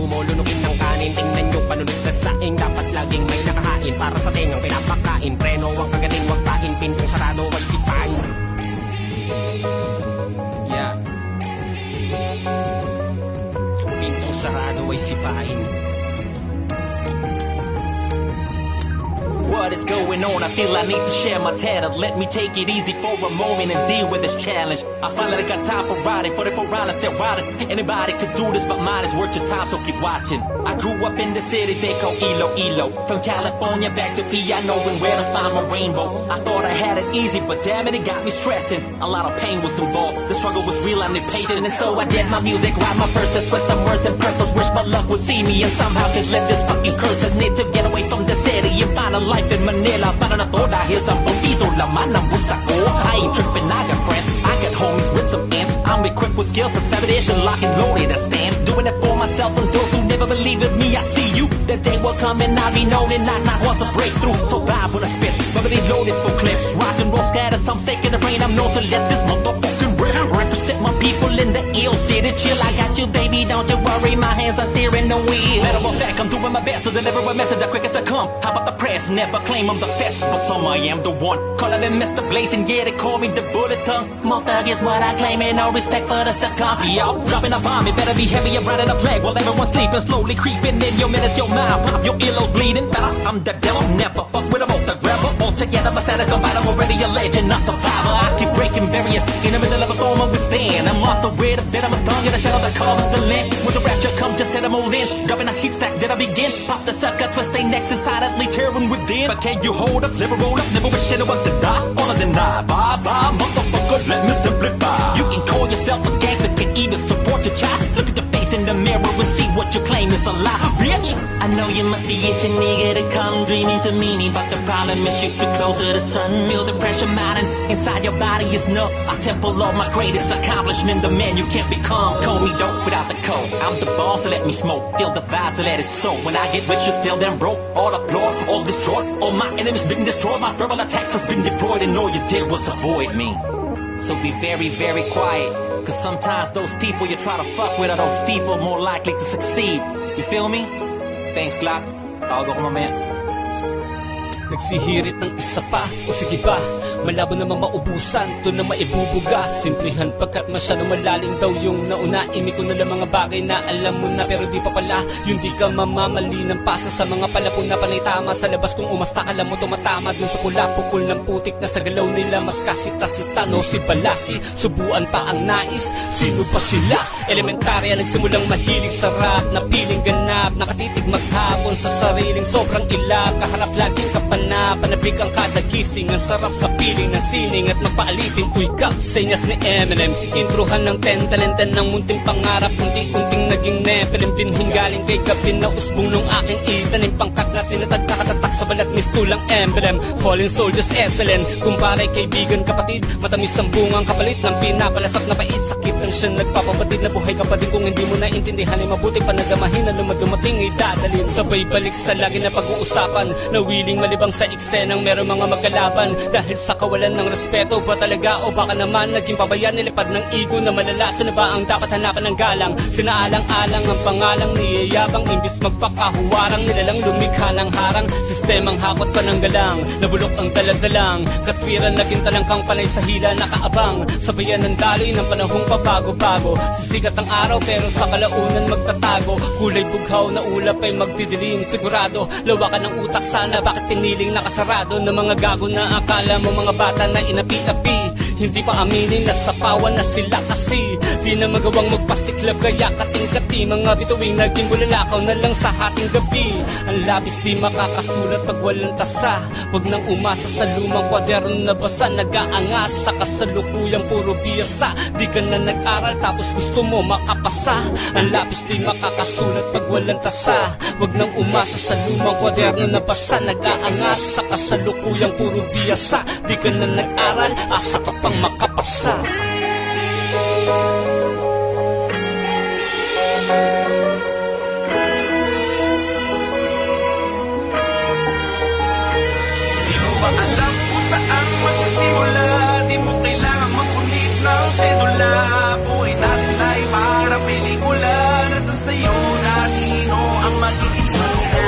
lumulunukin ng kanin. Tingnan nyo panunod na saing, dapat laging may nakahain para sa tengang pinapakain. Preno ang kagaling, wag pain, pintong sarado ay sipain. Yeah, pintong sarado ay sipain. What is going on? I feel I need to share my talent. Let me take it easy for a moment and deal with this challenge. I finally got time for riding, 44 rounds, still riding. Anybody could do this, but mine is worth your time, so keep watching. I grew up in the city they call Ilo. From California back to PI, knowing where to find my rainbow. I thought I had it easy, but damn it got me stressing. A lot of pain was involved, the struggle was real, I'm impatient. And so I did my music, write my verses, twist some words and purpose. Wish my luck would see me and somehow could live this fucking curse. I need to get away from the city and find a life in Manila. Para na to dahil sa pampiso laman ng bulsa ko. I ain't tripping, I got friends, I got homies with some ants. I'm equipped with skills to 7-ish and lock and loaded to stand. Doing it for myself and those who never believe in me. I see you, the day will come and I'll be known and not wants a breakthrough. So vibe when I spit, rubbing loaded full clip. Rock and roll scatter, some fake in the brain. I'm known to let this motherfucking rip. Represent my people in the ill city. Chill, I got you, baby, don't you worry. My hands are steering the wheel. Matter of fact, I'm doing my best to deliver a message as quick as I come. How about the press? Never claim I'm the best, but some I am the one. Calling me Mr. Blazing, yeah, they call me the bullet tongue. More thug is what I claim, and no respect for the succumb. Yo, dropping a bomb, it better be heavy and running a plague. While everyone's sleeping, slowly creeping in your minutes, your mind. Pop your earlobes bleeding, but I'm the devil. Never fuck with a both the rebel. All together, my status don't bite, I'm already a legend, not survivor. I keep breaking barriers, in the middle of a storm I withstand. I'm off the way to bed, I'm a stung in the shadow that covers the land. When the rapture comes, just set them all in. Dropping a heat stack, then I begin. Pop the sucker, twist they necks silently tearing within. But can you hold up, never roll up, never wish anyone to die. All of them die, bye bye, motherfucker, let me simplify. You can call yourself a gangster, can even support your child. Look at your face in the mirror and see what you claim is a lie, bitch. I know you must be itching, nigga, to come dreaming to meet me, but the problem is you're too close to the sun. Feel the pressure mounting inside your body is numb. I temple of my greatest accomplishment, the man you can't become. Call me dope without the code, I'm the boss, so let me smoke. Feel the vibe, so let it soak. When I get rich, you still them broke. All applaud, all destroyed, all my enemies been destroyed. My verbal attacks has been deployed, and all you did was avoid me. So be very, very quiet, cause sometimes those people you try to fuck with are those people more likely to succeed. You feel me? Thanks, Glock. Tawag ako mamaya. Nagsihirit ng isa pa, o sige ba, malabo naman maubusan, to na maibubuga. Simplihan pagkat masyado malalim daw yung nauna. Imi ko na lang mga bagay na alam mo na, pero di pa pala yung di ka mamamali ng pasa sa mga palapon na panay tama. Sa labas kung umasta ka lang mo tumatama dun sa pula, pukul ng putik na sa galaw nila. Mas kasita-sita no si Balasi, subuan pa ang nais, sino pa sila? Elementarya nagsimulang mahilig sa rap, na piling ganap, nakatitig maghapon sa sariling sobrang ilap. Kaharap laging kapal na panabik ang kada gising. Ang sarap sa piling ng sining at magpaaliting uykap sa inyas ni Eminem. Introhan ng 10 talenten ng munting pangarap, unti-unting naging Nephilim. Binhing galing kay gabi na usbong nung aking itanim. Pangkat na tinatagkakatatak sa balat mistulang emblem. Fallen soldiers excellent, kumpare kaibigan kapatid. Matamis ang bungang kapalit ng pinapalasap na paisakit. Ang siya nagpapabatid na buhay kapatid. Kung hindi mo naintindihan ay mabuti pa nadamahin na lumadumating ay dadalhin. Sabay balik sa lagi na pag-uusapan, na willing malibang sa eksenang meron mga magkalaban. Dahil sa kawalan ng respeto ba talaga, o baka naman naging pabayan nilipad ng ego na malala. Saan ba ang dapat hanapan ng galang? Sinaalang-alang ang pangalang niyayabang, imbis magpakahuwarang nilalang lumikha ng harang. Sistemang hakot pa ng galang, nabulok ang daladalang. Katwiran naging talangkang panay sa hila nakaabang. Sabayan ng daloy ng panahong pabago-bago. Sisikat ang araw pero sa kalaunan magtatago. Kulay bughaw na ulap ay magdidilim. Sigurado lawakan ng utak sana, bakit piniling nakasarado ng mga gago na akala mo mga bata na inapi-api. Hindi pa aminin na sapawan na sila kasi di na magawang magpasiklab, kaya kating-kati mga bituing naging bulalakaw na lang sa ating gabi. Ang labis di makakasulat pag walang tasa. Huwag nang umasa sa lumang kwaderno na basa. Nag-aangas sa kasalukuyang puro biyasa. Di ka na nag-aral tapos gusto mo makapasa. Ang labis di makakasulat pag walang tasa. Huwag nang umasa sa lumang kwaderno na basa. Nag-aangas sa kasalukuyang puro biyasa. Di ka na nag-aral, asa ka pang makapasa. Di mo ba alam kung saan magsisimula? Di mo kailangan magpunit ng sedula. Buhay natin ay para pelikula. Nasa sayo natin magiging sina.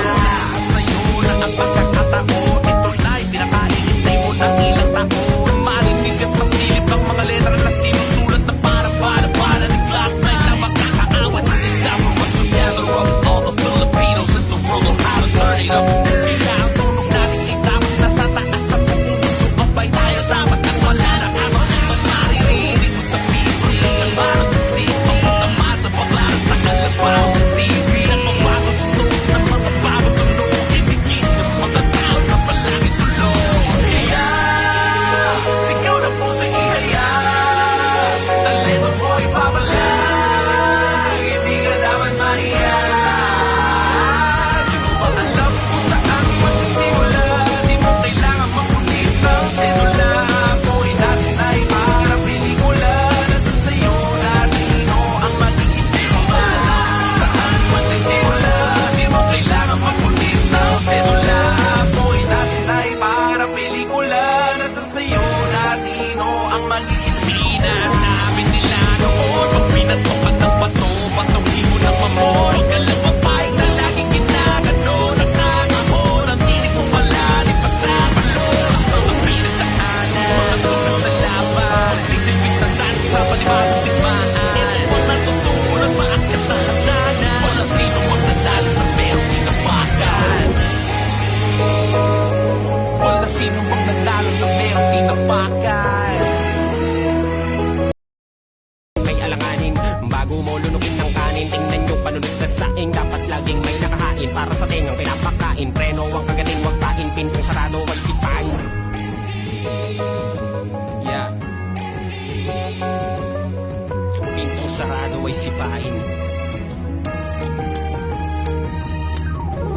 Sa'yo na ang pagkakataon, ito na'y pinakahihintay mo ng ilang taon. Marinig at masilip ang mga letra na sinusulat na parang bala-bala ni Glock 9 na makakaawat. Example was to gather up all the Filipinos in the world on how to turn it up. Kaya ang tulong natin itapos na sa taas sa buong mundo. Abay tayo dapat ang wala na kaso. Maririnig mo sa PC, para sa city, tama sa paklaran sa kalabaw sa TV. At mabago sa tubig ng mga bago tunog, ibigis ng mga tao na palagi tulog. Kaya, sigaw na po sa ihaya, talento mo ipapalag, hindi ka dapat mahiya. Di mo ba alam kung saan magsisimula? Di mo kailangan mapunit ng sedula. Buhay natin ay parang pelikula, nasa sayo natin o ang magiging pelikula. Saan magsisimula? Di mo kailangan mapunit ng sedula. Buhay natin ay parang pelikula, nasa sayo natin o ang magiging sinasabi nila noon. Pag pinatokan ng bato, patuhin mo ng mamon. Huwag ka lang papayag na laging ginagano. Nakakahon ang tinig mo malalim pa sa balon. Ang pinagdaanan, mga sugat sa laban, magsisilbing sa tansa, panibagong digmaan. Ito ang natutunan, maakyat na hagdanan. Wala sino magnanalo na merong tinapakan. Wala sino magnanalo na merong tinapakan. May alanganin, bago mo lunukin ng kanin. Tingnan nyo panunod na saing, dapat laging may nakahain. Para sa tengang pinapakain, preno ang kagating, wag tain. Pintong sarado ay sipan. Yeah. Pintong sarado ay sipain.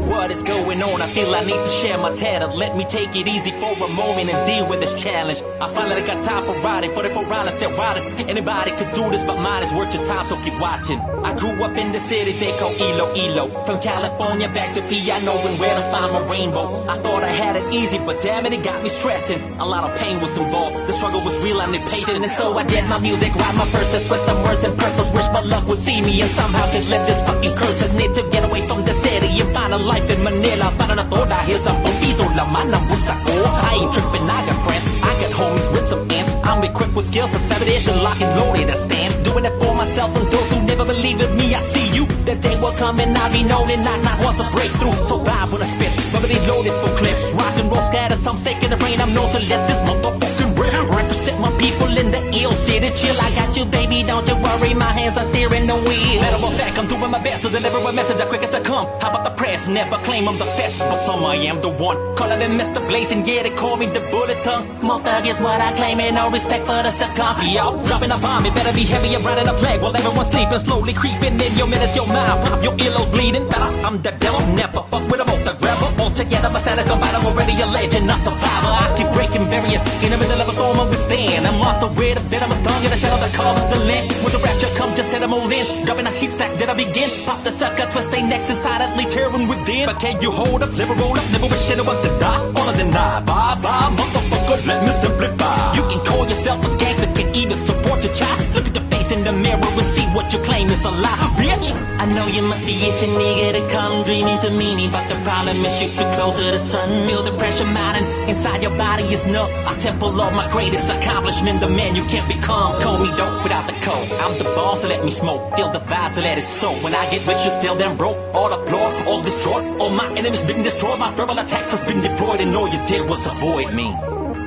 What is going on? I feel I need to share my talent. Let me take it easy for a moment and deal with this challenge. I finally got time for riding, for the piranhas they're riding. Anybody could do this, but mine is worth your time, so keep watching. I grew up in the city they call Iloilo. From California back to PI, knowing where to find my rainbow. I thought I had it easy, but damn it got me stressing. A lot of pain was involved, the struggle was real, I need patience. And so I did my music, write my verses with some words and purpose. Wish my luck would see me and somehow could let this fucking curses. Need to get away from the city and find a life in Manila. Para na to dahil sa piso laman ng bulsa ko. I ain't tripping, I got friends, I got homies with some ends. I'm equipped with skills, a 7-ish and lock and loaded a stand. Doing it for myself and those who never believe in me. I see you, that day will come and I'll be known and not once a breakthrough. So vibe when I spit, bubbly loaded for clip. Rock and roll scatter, some fake in the brain. I'm known to let this motherfucking rip. Represent my people in the ill city. Chill, I got you, baby, don't you worry. My hands are steering the wheel. Matter of fact, I'm doing my best to deliver a message as quick as I come. How about the press? Never claim I'm the best, but some I am the one. Calling me Mr. Blazing, yeah, they call me the bullet tongue. More thug is what I claim, and no respect for the succumb. Yo, dropping a bomb, it better be heavy and riding a plague. While everyone's sleeping, slowly creeping in your minutes, your mind. Pop your earlobes bleeding. Better, I'm the devil, never fuck with a the rebel. All together, my status combined, I'm already a legend, a survivor. I keep breaking barriers in the middle of a storm, I withstand. I'm off the red, a venomous tongue, in the shadow that covers the land. When the rapture come, just set them all in. Dropping a heat stack, then I begin. Pop the sucker, twist they necks and silently tearing within. But can you hold up, never roll up, never wish anyone to die. All of the night, bye bye, motherfucker, let me simplify. You can call yourself a gangster, can even support your child. Look at the face in the mirror and see what you claim is a lie, bitch. I know you must be itching, nigga, to come dreaming to meet me, but the problem is you're too close to the sun. Feel the pressure mounting inside your body is numb. I temple of my greatest accomplishment, the man you can't become. Call me dope without the code. I'm the boss, so let me smoke. Feel the vibe, so let it soak. When I get rich, you still them broke. All applaud, all destroyed. All my enemies been destroyed. My verbal attacks has been deployed, and all you did was avoid me.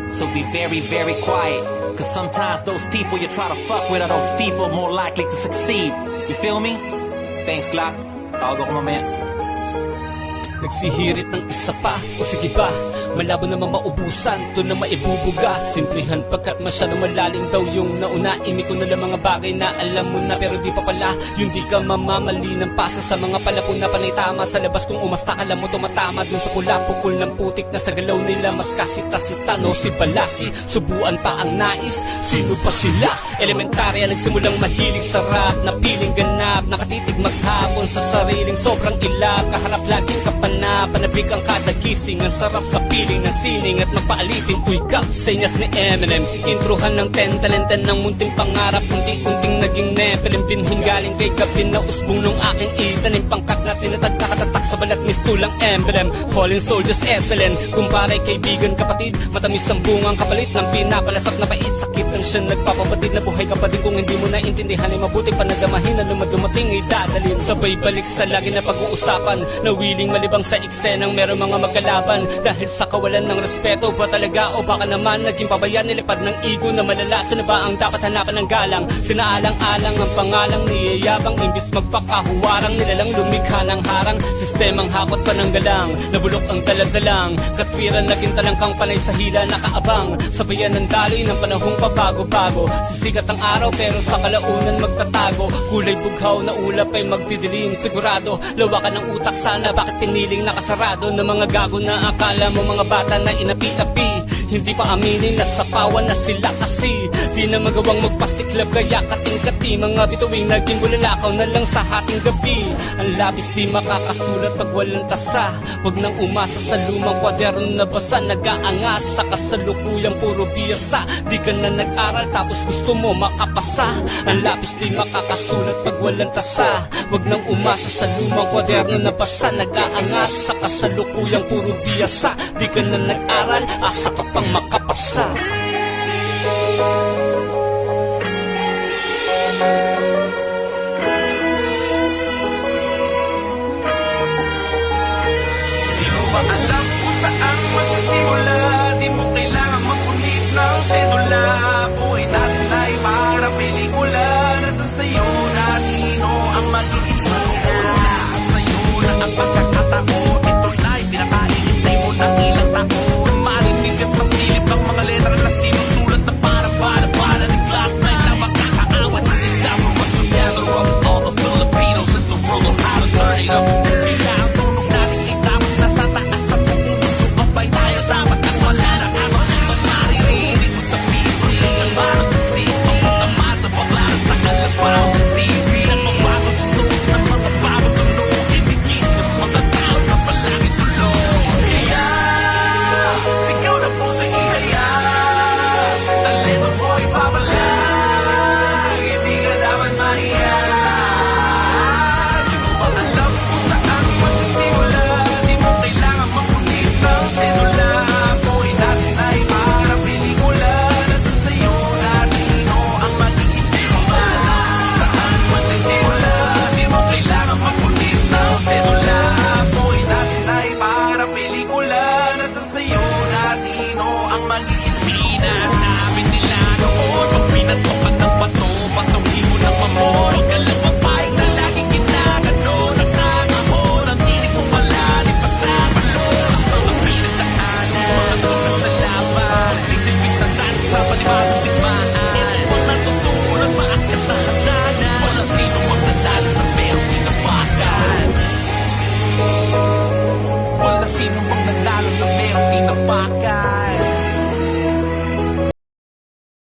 So be very, very quiet. Cause sometimes those people you try to fuck with are those people more likely to succeed. You feel me? Thanks, Glock. Tawagan ko mamaya. Nagsihirit ng isa pa, o sige ba, malabo naman maubusan, to na maibubuga. Simplihan pagkat masyadong malalim daw yung nauna. Imi ko na lang mga bagay na alam mo na, pero di pa pala. Yung di ka mamamali ng pasa sa mga palapon na panay tama. Sa labas kung umasta ka lang mo tumatama dun sa pula, pukul ng putik na sa galaw nila. Mas kasita-sita, no si Balasi, subuan pa ang nais. Sino pa sila? Elementarya, nagsimulang mahilig sa rap, na piling ganap, nakatitig maghapon sa sariling sobrang ilap. Kaharap laging kapal na panabik ang kada gising. Ang sarap sa piling ng sining at magpaalitin. Uy kap, senyas ni Eminem. Introhan ng 10 talenten ng munting pangarap. Unti-unting naging nepelin. Binhing galing kay gabi na usbong nung aking itanim. Pangkat na tinatag nakatatak sa balat mistulang emblem. Fallen soldiers excellent. Kumpare kaibigan kapatid, matamis ang bungang kapalit ng pinapalasap na pait. Sakit ang siya nagpapabatid na buhay kapatid. Kung hindi mo naintindihan ay mabuti pa na damahin na dumating ay dadalhin. Sabay balik sa lagi na pag-uusapan na willing malibang sa eksenang meron mga magkalaban. Dahil sa kawalan ng respeto ba talaga o baka naman naging pabayan nilipad ng ego na malala. Saan ba ang dapat hanapan ng galang? Sinaalang-alang ang pangalang niyayabang. Imbis magpakahuwarang nilalang lumikha ng harang. Sistemang hakot pa ng galang, nabulok ang daladalang. Katwiran naging talangkang panay sa hila nakaabang. Sabayan ng daloy ng panahong pabago-bago. Sisikat ang araw pero sa kalaunan magtatago. Kulay bughaw na ulap ay magdidilim. Sigurado, lawakan ng utak sana. Bakit piniling nakasarado ng mga gago na akala mo mga bata na inapi-api? Hindi pa aminin na sapawan na sila kasi di na magawang magpasiklab kaya kating-kati. Mga bituing naging bulalakaw na lang sa hating gabi. Ang labis di makakasulat pag walang tasa. Huwag nang umasa sa lumang kwaderno na basa. Nag-aangas sa kasalukuyang puro biyasa. Di ka na nag-aral tapos gusto mo makapasa. Ang labis di makakasulat pag walang tasa. Huwag nang umasa sa lumang kwaderno na basa. Nag-aangas sa kasalukuyang puro biyasa. Di ka na nag-aral, asa ka pang makapasa. Di mo ba alam kung saan magsisimula? Di mo kailangan mapunit ng sedula. Buhay natin ay para pelikula. Nasa sayo na nino ang mag-iisina. Sa'yo na ang pagkakataon. Ito na'y pinakaihintay mo ng ilang taon. Marinig at masilip ang mga letra na sinusulat na parang bala-bala ng Glock 9 na makakaawat. Isama was together of all the Filipinos in the world on how to turn it up. Kaya ang tunog natin ay dapat nasa taas sa buong mundo. Abay tayo dapat at wala na kaso. Ang maririnig mo sa PC, ang maro sa city, ang masa bakla sa kalabaw sa TV. Nagbabago sa tunog ng mga babatunog. Ibigis ng mga tao na palagi tulog. Kaya sigaw na po sa ihaya. Talento mo ipapalag. Hindi ka dapat mahiya. Di mo ba alam kung saan magsisimula? Di mo kailangan mapunit ng sedula. Buhay natin ay para pelikula. Nasa sayo na nino ang mag-iisina. Saan magsisimula? Di mo kailangan mapunit ng sedula. Buhay natin ay para pelikula. Nasa sayo na nino ang mag-iisina. Sabi nila noon, pag pinatukan ng bato, patuhin mo ng mamon. Huwag ka lang mapayag na laging ginagano. Nakakahon ang tinig mo malalim pa sa balon. Ang pinagdaanan, mga sugat sa laban. Sisilbing sa dance sa panibagong digmaan. Pag natutunan, maakyat na hagdanan. Walang sino mang nanalo na merong tinapakan. Walang sino mang nanalo na merong tinapakan.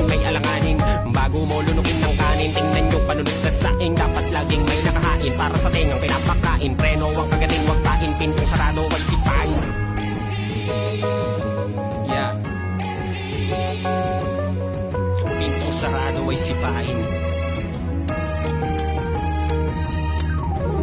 May alanganin bago mo lunukin ng kanin. Tingnan nyo panunod na saing. Dapat laging may nakahain para sa tengang pinapakain. Preno ang kagating, wag tain. Pintong sarado, wag sipan. Yeah. Pintong sarado ay sipain.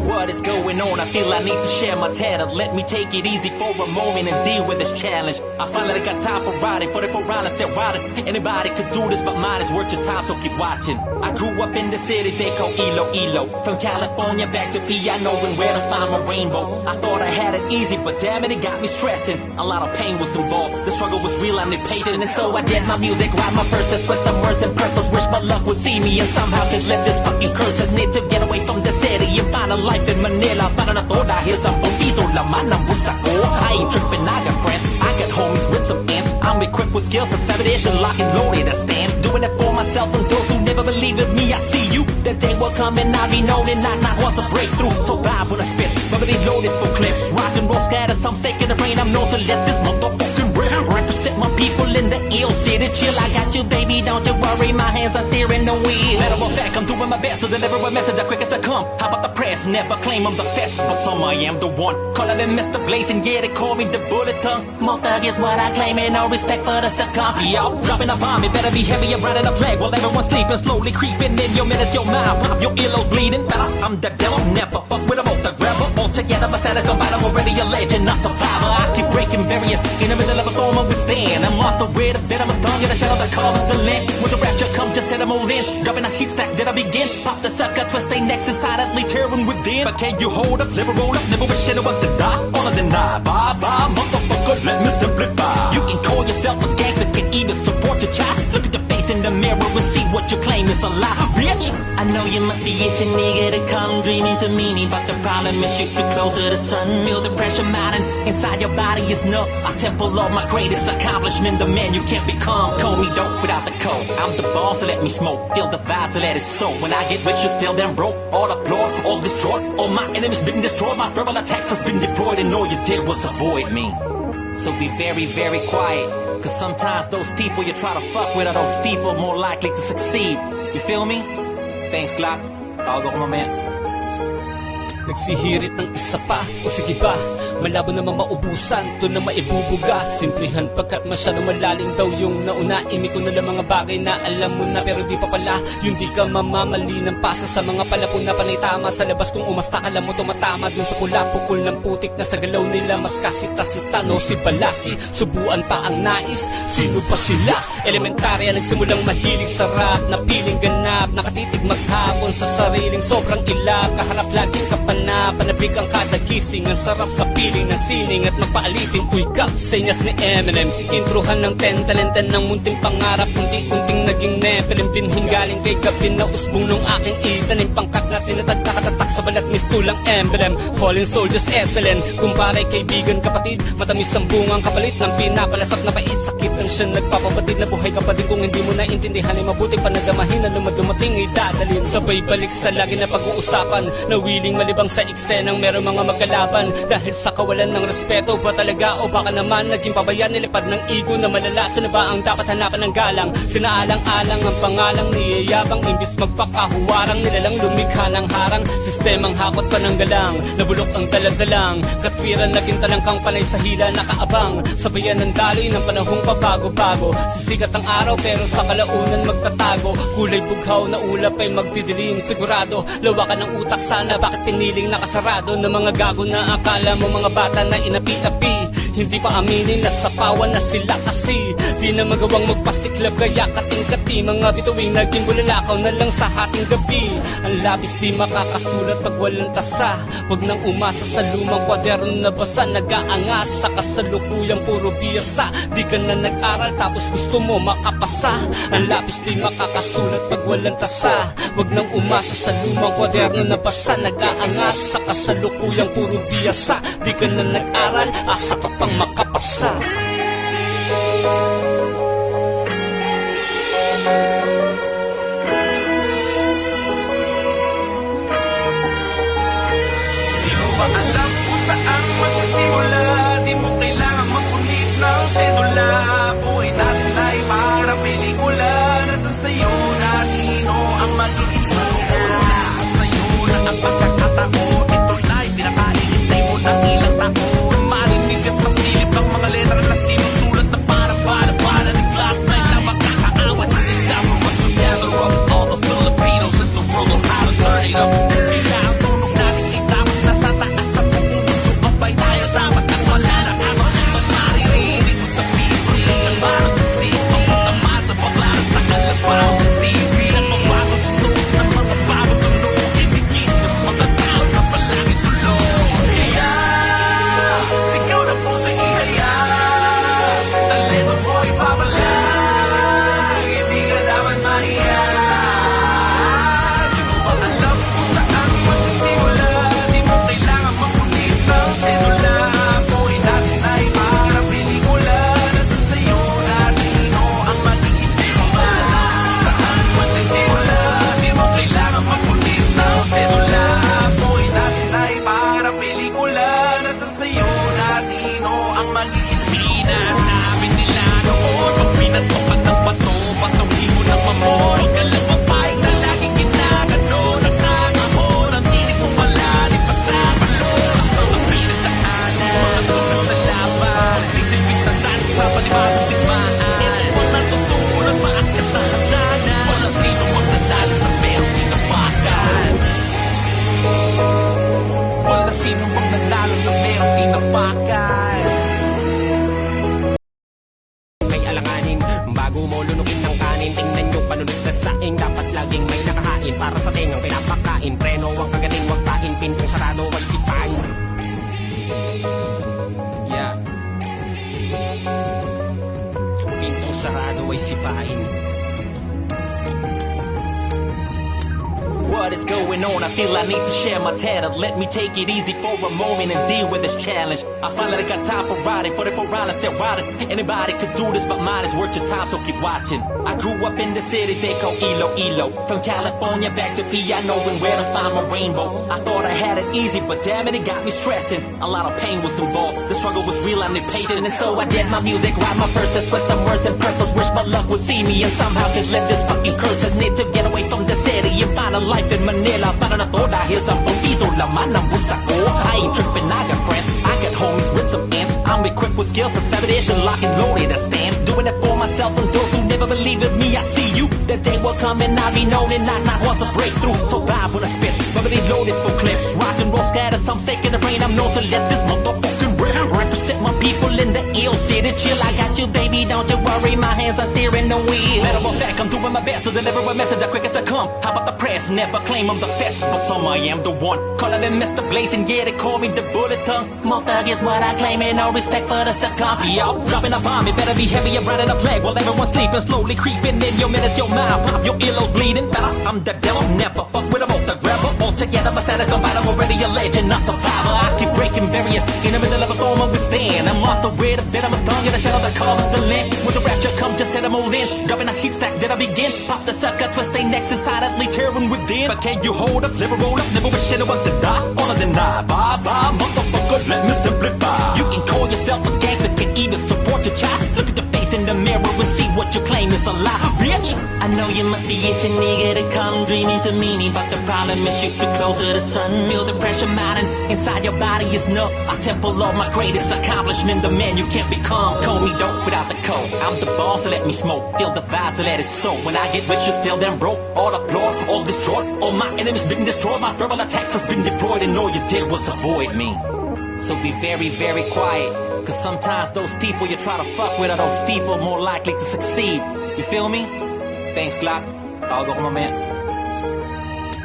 What is going on? I feel I need to share my talent. Let me take it easy for a moment and deal with this challenge. I finally got time for riding, for the piranhas they're riding. Anybody could do this, but mine is worth your time, so keep watching. I grew up in the city they call Iloilo. From California back to PI, knowing where to find my rainbow. I thought I had it easy, but damn it, it got me stressing. A lot of pain was involved, the struggle was real, I'm impatient. And so I did my music, write my verses with some words and purpose. Wish my luck would see me and somehow could lift this fucking curse. I need to get away from the city and find a life in Manila. Para na to dahil sa piso laman ng bulsa ko. I ain't tripping, I got friends, I got homies with some ends. I'm equipped with skills to 7-ish and lock and loaded to stand. Doing it for myself and those who never believe in me, I see you. The day will come and I'll be known and not once a breakthrough. So vibe when I spit, remember loaded for clip. Rock and roll scatter, some fake in the rain, I'm known to let this motherfucking rip. Represent my people in the Hill City chill. I got you, baby, don't you worry. My hands are steering the wheel. Matter of fact, I'm doing my best to deliver a message as quick as I come. How about the press? Never claim I'm the best, but some I am the one. Calling them Mr. Blazing, yeah, they call me the bullet tongue. More thug is what I claim, and no respect for the succumb. Yo, dropping a bomb, it better be heavy. I'm riding a plague while everyone's sleeping, slowly creeping in your minutes, your mind pop, your earlobes bleeding. But I'm the devil, never fuck with a the rebel. Altogether, my status don't bite, I'm already a legend, a survivor. I keep breaking barriers in the middle of a storm I withstand. I'm off the way, the venomous tongue, in the shadow that covers the land. When the rapture come, just set them all in. Dropping a heat stack, then I begin. Pop the sucker, twist they necks inside, silently tearing within. But can you hold up, never roll up, never wish anyone to die. All of the deny, bye bye, motherfucker, let me simplify. You can call yourself a gangster, can even support your child. Look at the face in the mirror and see what you claim is a lie, bitch. I know you must be itching, nigga, to come dreaming to meet me, but the problem is you're too close to the sun. Feel the pressure mounting inside your body is no. I temple of my greatest accomplishment, the man you can't become. Call me dope without the code. I'm the boss, so let me smoke. Feel the vibe, so let it soak. When I get rich, you still them broke. All applaud, all destroyed. All my enemies been destroyed. My verbal attacks has been deployed, and all you did was avoid me. So be very, very quiet. Cause sometimes those people you try to fuck with are those people more likely to succeed. You feel me? Thanks, Glock. Tawag ako mamaya. Nagsihirit ng isa pa, o sige ba, malabo naman maubusan, to na maibubuga. Simplihan pagkat masyado malalim daw yung nauna. Imi ko na lang mga bagay na alam mo na, pero di pa pala. Yung di ka mamamali ng pasa sa mga palapon na panay tama. Sa labas kung umasta, alam mo tumatama dun sa pula. Pukul ng putik na sa galaw nila, mas kasita-sita, no si Balasi. Subuan pa ang nais, sino pa sila? Elementarya, nagsimulang mahilig sa rap, na piling ganap, nakatitig maghapon sa sariling sobrang ilap. Kaharap laging panabig ang kada gising. Ang sarap sa piling ng sining at magpaalitin. Uy, kap, senyas ni Eminem. Introhan ng 10 talenten ng munting pangarap. Unti-unting naging nepelin. Binhin galing kay Gabin na usbong nung aking itanim. Pangkat na tinatag kakatatak sa balat mistulang emblem. Fallen soldiers excellent. Kumpare kaibigan kapatid, matamis ang bungang kapalit ng pinapalasap na pait. Sakit ang siya nagpapabatid na buhay kapatid. Kung hindi mo naintindihan ay mabuti panadamahin na lumadumating ay dadalhin. Sabay balik sa lagi na pag-uusapan, na willing malibang sa eksenang meron mga magkalaban. Dahil sa kawalan ng respeto ba talaga, o baka naman naging pabayan nilipad ng ego na malalasan na ba ang dapat hanapan ng galang. Sinaalang-alang ang pangalang niyayabang, imbis magpakahuwarang nilalang lumikha ng harang. Sistemang hakot pa ng galang, nabulok ang daladalang katwiran, naging talangkang panay sa hila nakaabang. Sabayan ng daloy ng panahong pabago-bago. Sisikat ang araw pero sa kalaunan magtatago. Kulay bughaw na ulap ay magdidilim. Sigurado lawakan ng utak sana, bakit piniling nakasarado ng mga gago na akala mo mga bata na inapi-api. Hindi pa aminin na sapawan na sila kasi di na magawang magpasiklab kaya kating-kati. Mga bituing naging bulalakaw na lang sa ating gabi. Ang labis di makakasulat pag walang tasa. Huwag nang umasa sa lumang kwaderno na basa. Nag-aangas sa kasalukuyang puro biyasa. Di ka na nag-aral tapos gusto mo makapasa. Ang labis di makakasulat pag walang tasa. Huwag nang umasa sa lumang kwaderno na basa. Nag-aangas sa kasalukuyang puro biyasa. Di ka na nag-aral, asa ka pang makapasa. Di mo ba alam kung saan magsisimula? Di mo kailangan magpunit ng sedula. Buhay natin ay parang pelikula. Nasa sayo na nino ang magiging sila. Nasa sayo na ang pagkakataon. Ito na'y pinakaihintay mo ng ilang taon. Marinig at masilip ang mga letra na sinusulat na parang bala-bala ni Glock 9 na makakaawat. Discover what's together of all the Filipinos in the world on how to turn it up. Kaya ang tunog natin ay dapat nasa taas at Sino bang nanalo na merong tinapakan? May alanganin, bago mo lunukin ng kanin. Tingnan nyo panunod na saing, dapat laging may nakahain. Para sa tengang pinapakain, preno ang kagating, wag tain. Pintong sarado, wag sipain. Yeah. Pintong sarado ay sipain. What is going on? I feel I need to share my talent. Let me take it easy for a moment and deal with this challenge. I finally got time for riding, for the piranhas they're riding. Anybody could do this, but mine is worth your time, so keep watching. I grew up in the city they call Iloilo. From California back to PI, knowing where to find my rainbow. I thought I had it easy, but damn it got me stressing. A lot of pain was involved, the struggle was real, I'm impatient. And so I did my music, write my verses with some words and purpose. Wish my luck would see me and somehow could live this fucking curse. I need to get away from the city and find a life in Manila. Para na to dahil sa piso laman ng bulsa ko. I ain't tripping, I got friends, I got homies with some ants. I'm equipped with skills to 7-ish and lock and loaded to stand. Doing it for myself and those who never believe in me. I see you, the day will come and I'll be known and not wants a breakthrough. So vibe when I spit, rubbing loaded full clip. Rock and roll scatter, some fake in the brain. I'm known to let this motherfucking rip. Represent my people in the ill city. Chill, I got you, baby, don't you worry. My hands are steering the wheel. Matter of fact, I'm doing my best to deliver a message as quick as I come. How about the press? Never claim I'm the best, but some I am the one. Calling me Mr. Blazing, yeah, they call me the bullet tongue. More thug is what I claim, and no respect for the succumb. Yo, dropping a bomb, it better be heavy, I'm riding a plague. While everyone's sleeping, slowly creeping in your minutes, your mind. Pop your earlobes bleeding, but I'm the devil. Never fuck with a both the rebel. All together, my status don't matter, already a legend, a survivor. I keep breaking barriers, in the middle of a storm, I withstand. I'm off the way to bed, I'm a stung in the shadow that covers the land. When the rapture comes, just set them all in. Dropping a heat stack, then I begin. Pop the sucker, twist they necks inside, at least tearing within. But can you hold up, never roll up, never wish anyone to die. All of them die, bye bye, motherfucker, let me simplify. You can call yourself a gangster, can even support your child. Look at the face in the mirror and see what you claim is a lie, bitch. I know you must be itching, nigga, to come dreaming to meet me, but the problem is you're too close to the sun. Feel the pressure mounting inside your body is numb. I temple of my greatest accomplishment, the man you can't become. Call me dope without the code. I'm the boss, so let me smoke. Feel the vibe, so let it soak. When I get rich, you still them broke. All applaud, all destroyed. All my enemies been destroyed. My verbal attacks has been deployed, and all you did was avoid me. So be very, very quiet. Cause sometimes those people you try to fuck with are those people more likely to succeed. You feel me? Thanks, Glock. Tawag ako mamaya.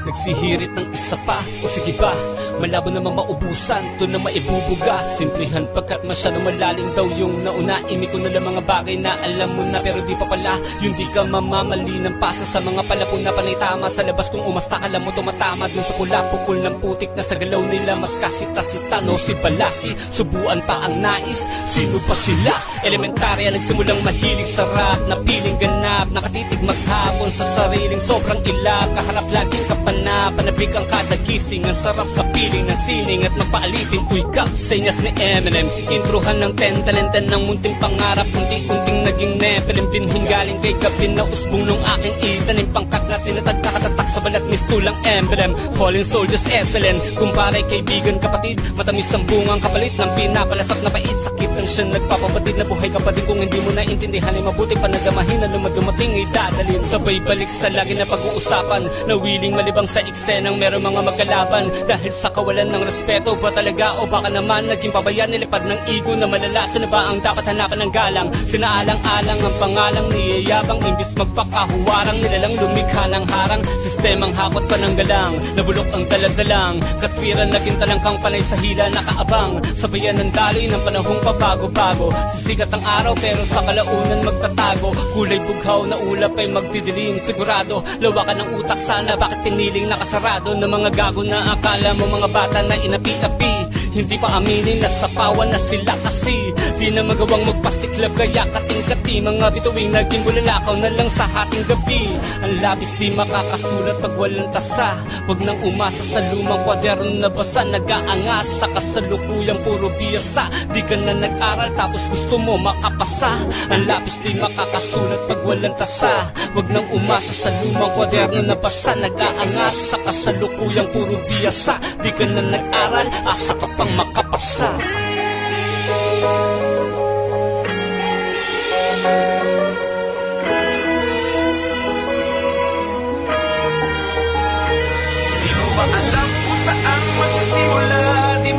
Nagsihirit ng isa pa, o sige ba, malabo naman maubusan, to na maibubuga. Simplihan pagkat masyado malalim daw yung nauna. Imi ko na lang mga bagay na alam mo na, pero di pa pala. Yung di ka mamamali ng pasa sa mga palapon na panay tama. Sa labas kung umasta ka lang mo tumatama dun sa pula. Pukul ng putik na sa galaw nila, mas kasita-sita no si Balasi. Subuan pa ang nais, sino pa sila? Elementarya nagsimulang mahilig sa rap, na piling ganap, nakatitig maghapon sa sariling sobrang ilap. Kaharap laging kapal na panabik ang kada gising. Ang sarap sa piling ng sining at magpaalitin. Uy kap, senyas ni Eminem. Introhan ng 10 talenten ng munting pangarap. Unti-unting naging Nephilim. Binhing galing kay gabi na usbong nung aking itanim. Pangkat na tinatag nakatatak sa balat mistulang emblem. Fallen soldiers excellent. Kumpare kaibigan kapatid, matamis ang bungang kapalit ng pinapalasap na paisakit. Ang siya nagpapapatid na buhay kapatid. Kung hindi mo naintindihan ay mabuti pa nadamahin na lumadumating ay dadalhin. Sabay balik sa lagi na pag-uusapan, na willing malibang sa eksenang meron mga magkalaban. Dahil sa kawalan ng respeto ba talaga, o baka naman naging pabayan, nilipad ng ego na malala. Saan ba ang dapat hanapan ng galang? Sinaalang-alang ang pangalang niyayabang, imbis magpakahuwarang nilalang lumikha ng harang. Sistemang hakot pa ng galang, nabulok ang daladalang. Katwiran naging talangkang panay sa hila nakaabang. Sabayan ng daloy ng panahong pabago-bago. Sisikat ang araw pero sa kalaunan magtatago. Kulay bughaw na ulap ay magdidilim. Sigurado, lawakan ng utak sana, bakit piniling nakasarado ng mga gago na akala mo mga bata na inapi-api. Hindi pa aminin na sapawan na sila kasi di na magawang magpasiklab kaya kating-kati. Mga bituing naging bulalakaw na lang sa hating gabi. Ang labis di makakasulat pag walang tasa. Huwag nang umasa sa lumang kwaderno na basa. Nag-aangas sa kasalukuyang puro biyasa. Di ka na nag-aral tapos gusto mo makapasa. Ang labis di makakasulat pag walang tasa. Huwag nang umasa sa lumang kwaderno na basa. Nag-aangas sa kasalukuyang puro biyasa. Di ka na nag-aral, asa ka pang makapasa. Di mo ba alam kung saan magsisimula? Di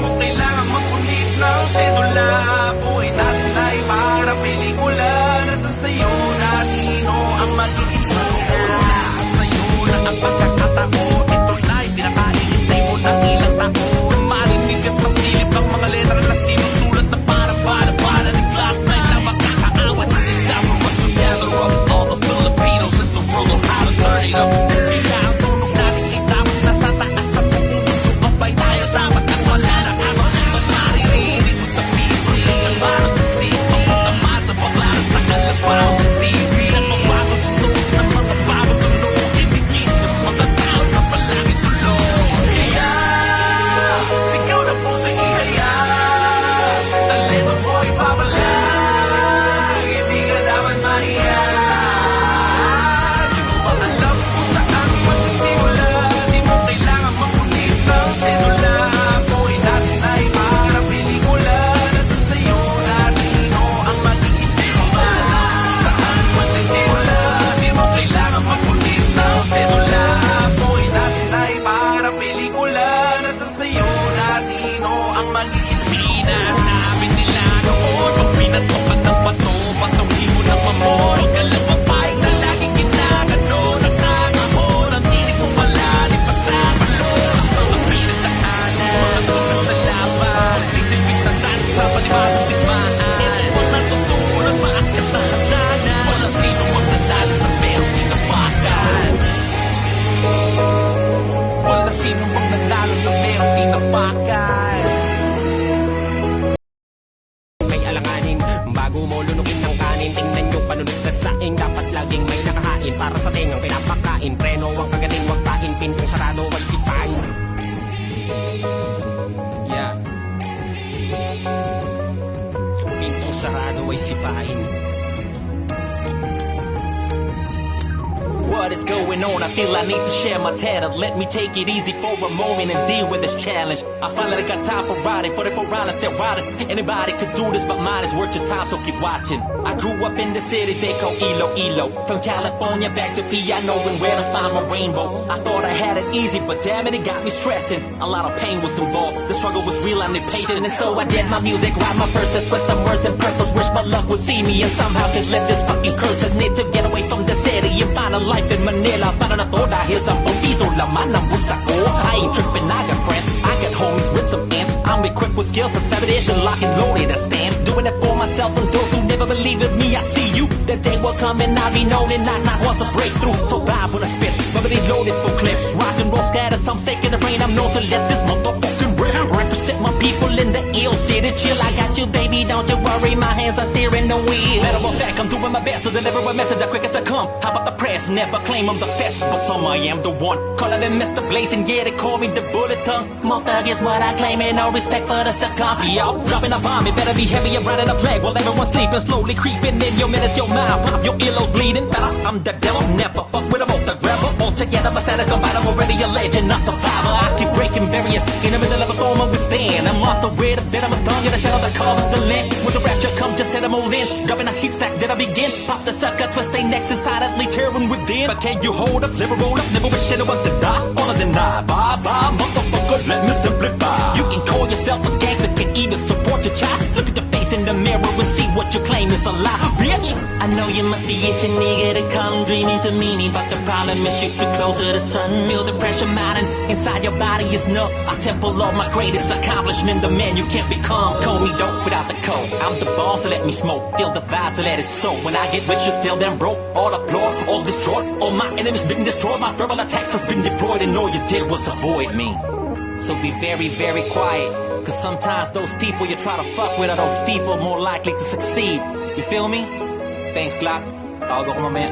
sky. May alanganin, bago mo lunukin ng kanin, tingnan yung panunod na saing. Dapat laging may nakahain para sa tengang pinapakain. Preno ang kagating, wag pain, pintong sarado ay sipain. Yeah. Pintong sarado ay sipain. What is going on? I feel I need to share my talent. Let me take it easy for a moment and deal with this challenge. I finally got time for riding, for the piranhas they're riding. Anybody could do this, but mine is worth your time, so keep watching. I grew up in the city they call Iloilo. From California back to PI, knowing where to find my rainbow. I thought I had it easy, but damn it got me stressing. A lot of pain was involved, the struggle was real, I need patience. And so I did my music, write my verses with some words and purpose. Wish my luck would see me and somehow could lift this fucking curse. I need to get away from the city and find a life in Manila. Para na to dahil sa pampiso laman ng bulsa ko. I ain't tripping, I got friends, I got homies with some ends. I'm equipped with skills, a 7-ish and lock and loaded a stand. Doing it for myself and those who never believe in me. I see you, that day will come and I'll be known and not once a breakthrough. So vibe when I spit, bubbly loaded for clip. Rock and roll scatter, some fake in the brain. I'm known to let this motherfucking rip. Represent my people in the ill city. Chill, I got you, baby, don't you worry. My hands are steering the wheel. Matter of fact, I'm doing my best to deliver a message as quick as I come. How about the press? Never claim I'm the best, but some I am the one. Calling me Mr. Blazing, yeah, they call me the bullet tongue. More thug is what I claim, and no respect for the succumb. Yo, dropping a bomb, it better be heavy and riding a plague. While everyone's sleeping, slowly creeping in your minutes, your mind. Pop your earlobes bleeding. Better, I'm the devil, never fuck with a the rebel. All together, my status combined, I'm already a legend, a survivor. I keep breaking barriers in the middle of a storm, I withstand. I'm off the way, the venomous tongue, and the shadow that covers the land. When the rapture come, just set them all in. Dropping a heat stack, then I begin. Pop the sucker, twist they necks and silently tearing within. But can you hold up, never roll up, never wish anyone to die. All of the deny, bye bye, motherfucker, let me simplify. You can call yourself a gangster, can even support your child. Look at your face in the mirror and see what you claim is a lie, bitch. I know you must be itching, nigga, to come dreaming to meet me, but the problem is you're too close to the sun. Feel the pressure mounting inside your body is numb. I temple of my greatest accomplishment, the man you can't become. Call me dope without the code. I'm the boss, so let me smoke. Feel the vibe, so let it soak. When I get rich, you still them broke. All applaud, all destroyed. All my enemies been destroyed. My verbal attacks has been deployed, and all you did was avoid me. So be very, very quiet. Cause sometimes those people you try to fuck with are those people more likely to succeed. You feel me? Thanks, Glock. Tawago ko mamaya.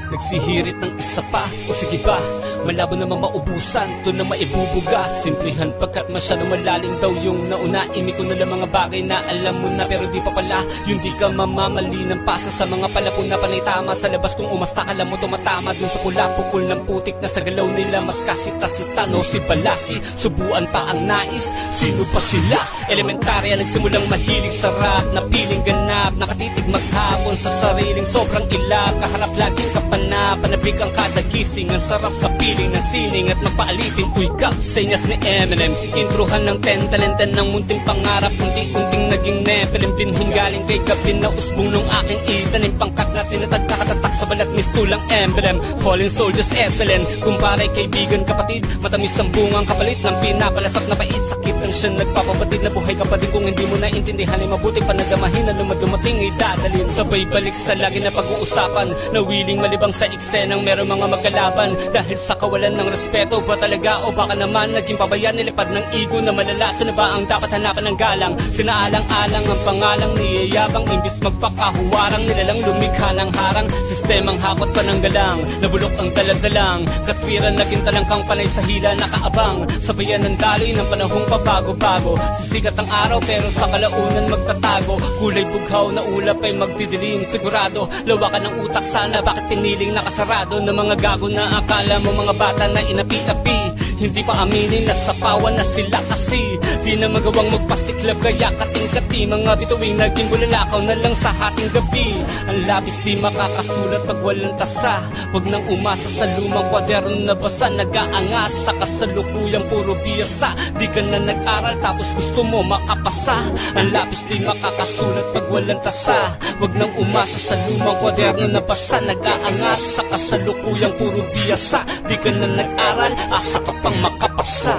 Nagsihirit ng isa pa, o sige ba, malabo naman maubusan, to na maibubuga. Simplihan pagkat masyado malalim daw yung nauna. Imi ko na lang mga bagay na alam mo na, pero di pa pala. Yung di ka mamamali ng pasa sa mga palapon na panay tama. Sa labas kung umasta ka lang mo tumatama dun sa pula, pukul ng putik na sa galaw nila. Mas kasita-sita, no si Balasi, subuan pa ang nais. Sino pa sila? Elementarya, nagsimulang mahilig sa rap, na piling ganap, nakatitig maghapon sa sariling sobrang ilap. Kaharap laging kapan na panabik ang kada gising. Ang sarap sa piling ng sining at magpaalitin. Uy kap, senyas ni Eminem. Introhan ng 10 talenten ng munting pangarap. Unti-unting naging nepelin. Binhing galing kay Gabin na usbong nung aking itanim. Pangkat na tinatag nakatatak sa balat mistulang emblem. Fallen soldiers excellent. Kumpare kaibigan kapatid, matamis ang bungang kapalit ng pinapalasap na pait. Sakit ang siya nagpapabatid na buhay kapatid. Kung hindi mo naintindihan ay mabuti panadamahin na dumating ay dadalhin. Sabay balik sa lagi na pag-uusapan, na willing malibang sa eksenang meron mga magkalaban. Dahil sa kawalan ng respeto ba talaga, o baka naman naging pabayan, nilipad ng ego na malala. Saan ba ang dapat hanapan ng galang? Sinaalang-alang ang pangalang niyayabang, imbis magpakahuwarang nilalang lumikha ng harang. Sistemang hakot pa ng galang, nabulok ang daladalang. Katwiran naging talangkang panay sa hila nakaabang. Sabayan ng daloy ng panahong pabago-bago. Sisikat ang araw pero sa kalaunan magtatago. Kulay bughaw na ulap ay magdidilim. Sigurado, lawakan ng utak sana, bakit piniling nakasarado ng mga gago na akala mo mga bata na inapi-api. Hindi pa aminin na sapawan na sila kasi di na magawang magpasiklab kaya kating-kati. Mga bituing naging bulalakaw na lang sa hating gabi. Ang labis di makakasulat pag walang tasa. Huwag nang umasa sa lumang kwaderno na basa. Nag-aangas sa kasalukuyang puro biyasa. Di ka na nag-aral tapos gusto mo makapasa. Ang labis di makakasulat pag walang tasa. Huwag nang umasa sa lumang kwaderno na basa. Nag-aangas sa kasalukuyang puro biyasa. Di ka na nag-aral, asa ka pang makapasa.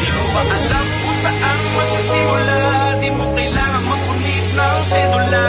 Di mo ba alam kung saan magsisimula? Di mo kailangan mapunit ng sedula.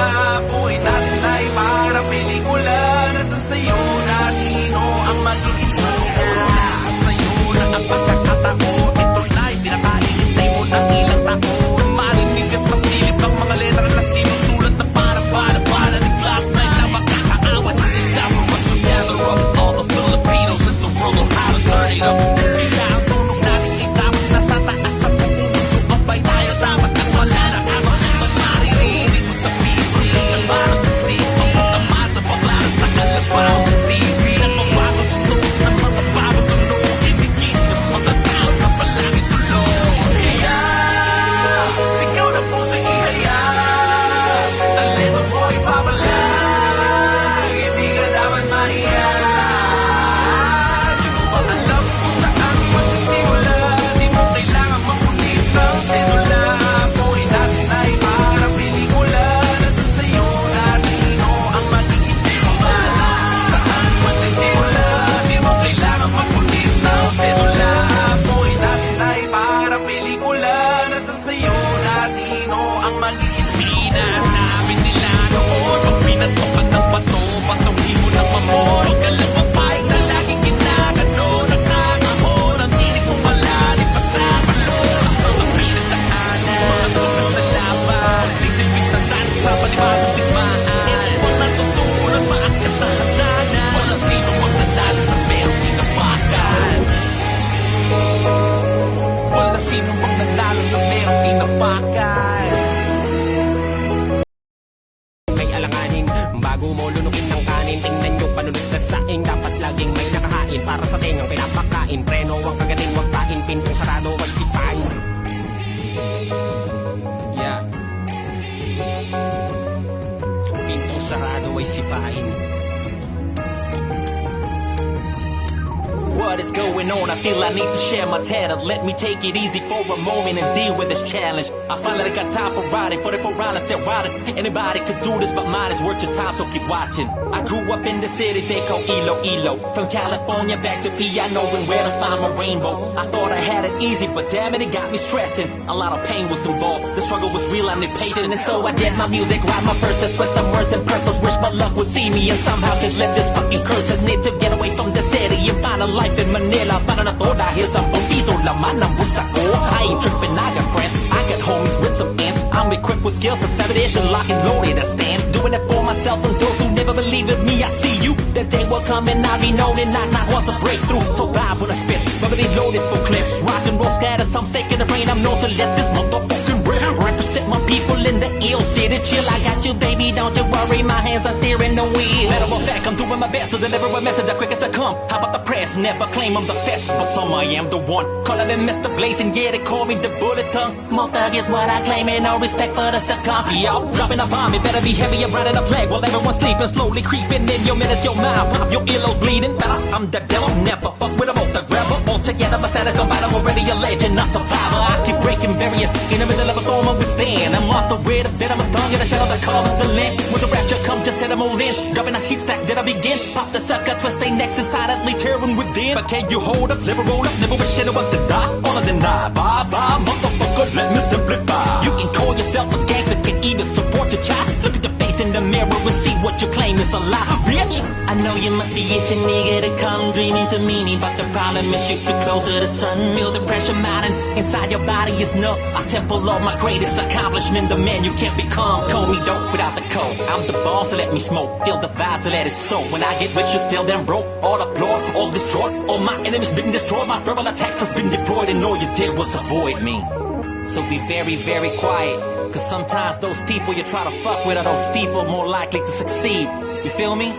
sa panibagong digmaan. Ito ang natutunan, maakyat na hagdanan. Walang sino mang nanalo na merong tinapakan. Walang sino mang nanalo na merong tinapakan. May alanganin, bago mo lunukin ng kanin. Tingnan nyo panunod na saing, dapat laging may nakahain. Para sa tengang pinapakain, preno ang kagating, wag tain. Pintong sarado, wag sipain. Yeah. Pintong sarado ay sipain. What is going on? I feel I need to share my talent. Let me take it easy for a moment and deal with this challenge. I finally got time for riding, for the piranhas they're riding. Anybody could do this, but mine is worth your time, so keep watching. I grew up in the city they call Iloilo. From California back to PI, knowing where to find my rainbow. I thought I had it easy, but damn it, it got me stressing. A lot of pain was involved, the struggle was real, I'm impatient. And so I did my music, write my verses, with some words and purpose. Wish my luck would see me and somehow could live this fucking curse. I need to get away from the city and find a life in Manila. Para na to dahil sa pampiso laman ng bulsa ko. I ain't tripping, I got friends, I got homies with some ends. I'm equipped with skills to seven dish and lock and loaded to stand. Doing it for myself and those who never believe in me. I see you, that day will come and I'll be known and not once a breakthrough. So vibe when I spit, remedy loaded for clip. Rock and roll scatter, some fake in the brain. I'm known to let this motherfucking rip. Represent my people in the ill city. Chill, I got you, baby, don't you worry. My hands are steering the wheel. Matter of fact, I'm doing my best to deliver a message as quick as I come. How about the press? Never claim I'm the best, but some I am the one. Calling me Mr. Blazing, yeah, they call me the bullet tongue. More thug is what I claim, and no respect for the succumb. Yo, dropping a bomb, it better be heavy, I'm riding a plague. While everyone's sleeping, slowly creeping in your minutes, your mind. Pop, your earlobes bleeding. Better, I'm the devil, never fuck with a the rebel. All together, my status combined, I'm already a legend, a survivor. I keep breaking barriers, in the middle of a storm I withstand. I'm off the way, the bit of a tongue, in the shadow that covers the land. When the rapture come, just set them all in. Dropping a heat stack, then I begin. Pop the sucker, twist they necks inside, silently tearing within. But can you hold up, never roll up, never wish anyone to die. All of them die, bye bye, motherfucker, let me simplify. You can call yourself a gangster, can even support your child. Look at the face in the mirror and see what you claim is a lie, bitch. I know you must be itching, nigga, to come dreaming to meet me, but the problem is you're too close to the sun. Feel the pressure mounting inside your body is no. I temple of my greatest accomplishment, the man you can't become. Call me dope without the code. I'm the boss, so let me smoke. Feel the vibes, so let it soak. When I get rich, you still them broke. All applaud, all destroyed. All my enemies been destroyed. My verbal attacks has been deployed, and all you did was avoid me. So be very, very quiet. Cause sometimes those people you try to fuck with are those people more likely to succeed. You feel me?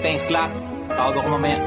Thanks, Glock. Tawag ako mamaya.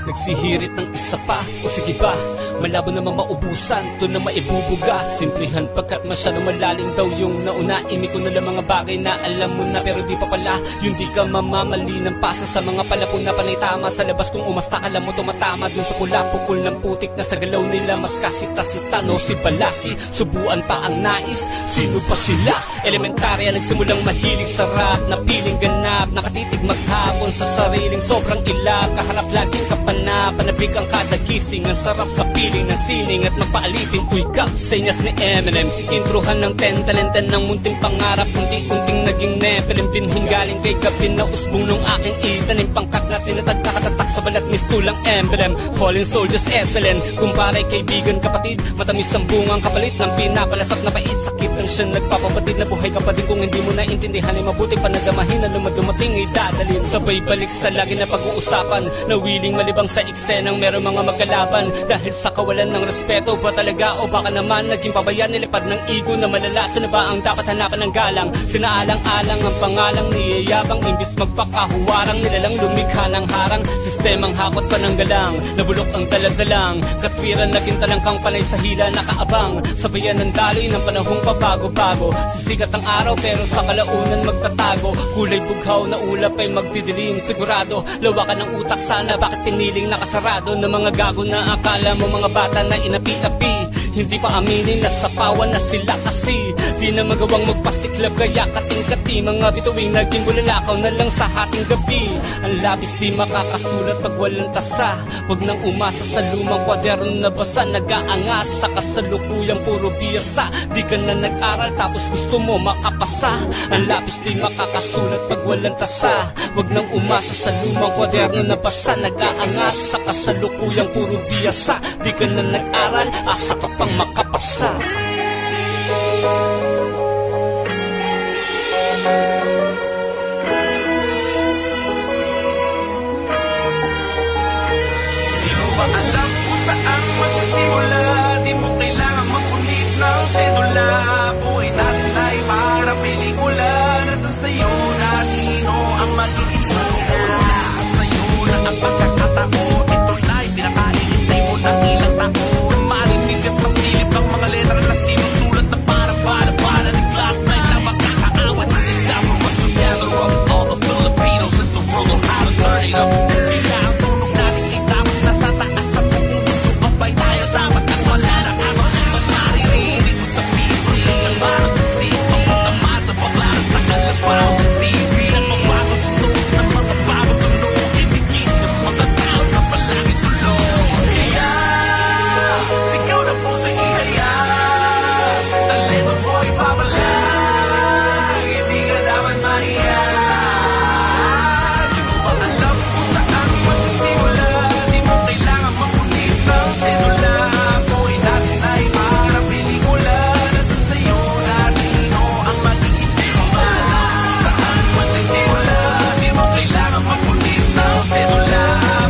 Nagsihirit ng isa pa, o sige ba, malabo naman maubusan, to na maibubuga. Simplihan pagkat masyado malalim daw yung nauna. Imi ko na lang mga bagay na alam mo na, pero di pa pala. Yung di ka mamamali ng pasa sa mga palapon na panay tama. Sa labas kung umasta, alam mo tumatama dun sa pula. Pukul ng putik na sa galaw nila, mas kasita-sita, no si Balasi. Subuan pa ang nais, sino pa sila? Elementarya, nagsimulang mahilig sa rap, na piling ganap, nakatitig maghapon sa sariling sobrang ilap. Kaharap laging panabik ang kada gising. Ang sarap sa piling ng sining at magpaalitin. Uy kap, senyas ni Eminem. Introhan ng 10 talenten ng munting pangarap. Unti-unting naging nepelin. Binhin galing kay gabi na usbong nung aking itanim. Pangkat na tinatag kakatatak sa balat mistulang emblem. Fallen soldiers excellent. Kumpare kaibigan kapatid, matamis ang bungang kapalit ng pinapalasap na pait. Sakit ang siya nagpapabatid na buhay kapatid. Kung hindi mo naintindihan ay mabuti panadamahin na lumadumating ay dadalhin. Sabay balik sa lagi na pag-uusapan, na willing malibang sa eksenang meron mga magkalaban. Dahil sa kawalan ng respeto ba talaga, o baka naman naging pabayan nilipad ng ego na malalasan na ba ang dapat hanapan ng galang. Sinaalang-alang ang pangalang niyayabang, imbis magpakahuwarang nilalang lumikha ng harang. Sistemang hakot pa ng galang, nabulok ang daladalang. Katwiran naging talangkang panay sa hila nakaabang. Sabayan ng daloy ng panahong pabago-bago. Sisikat ang araw pero sa kalaunan magtatago. Kulay bughaw na ulap ay magdidilim. Sigurado lawakan ng utak sana, bakit piniling nakasarado ng mga gago na akala mo mga bata na inapi-api. Hindi pa aminin na sapawan na sila kasi di na magawang magpasiklab kaya kating-kati. Mga bituing naging bulalakaw na lang sa ating gabi. Ang labis di makakasulat pag walang tasa. Huwag nang umasa sa lumang kwaderno na basa. Nag-aangas sa kasalukuyang puro biyasa. Di ka na nag-aral tapos gusto mo makapasa. Ang labis di makakasulat pag walang tasa. Huwag nang umasa sa lumang kwaderno na basa. Nag-aangas sa kasalukuyang puro biyasa. Di ka na nag-aral, asa ka pang makapasa. ba alam kung saan magsisimula? Di mo kailangan magpunit ng sedula. Buhay natin ay para pelikula. Nasa sayo na nino ang magiging sina. Nasa sayo na ang pagkakataon. Ito na'y pinakahihintay mo ng ilang taon. Marinig at masilip ang mga letra na sinusulat na parang bala-bala ni Glock 9 na makakaawat. It's time for us to gather up all the Filipinos in the world on how to turn it up. Kaya ang tulong natin itapat na sa taas sa buong mundo. Abay tayo dapat at wala na kaso ibang maririnig mo sa PC. Para sa city, tama sa paklaran sa kalabaw sa TV. At mabago sa tunog ng mga bago tunog. Ibigis ng mga tao na palagi tulog. Kaya, sigaw na po sa ihaya. Talento mo ipapalag. Hindi ka dapat mahiya. Di mo ba alam kung saan magsisimula? Di mo kailangan magpunit ng sedula. Buhay natin ay para pelikula. Nasa sayo na nino ang magiging sina. Saan magsisimula? Di mo kailangan magpunit ng sedula.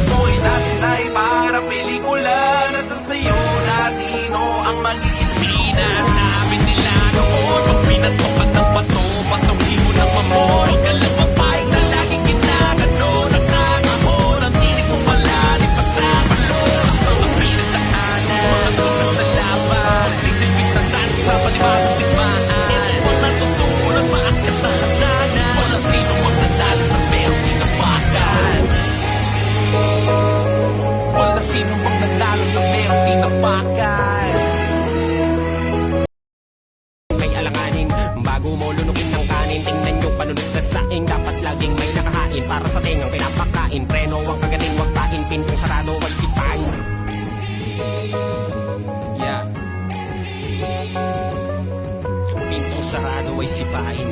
Buhay natin ay para pelikula. Nasa sayo na nino ang magiging sina. Sabi nila noon, pag pinatokan ng bato, patuhin mo ng mamon. Huwag ka lang mapayag na laging ginagano. Nakakahon ang tinig mo malalim pa sa balon. Ang pinagdaanan, mga sugat sa laban. Sisilbig sa tansa, panibagong digmaan. Ito ang natutunan, maakyat na hagdanan. Wala sino ang nanalo na merong tinapakan. Wala sino ang nanalo na merong tinapakan. May alanganin, bago mo lunukin ng kanin. Tingnan nyo panunod na saing. Dapat laging may nakahain para sa tengang pinapakain. Preno ang kagating, wag tain. Pintong sarado, wag sipan. Yeah. Pintong sarado ay sipain.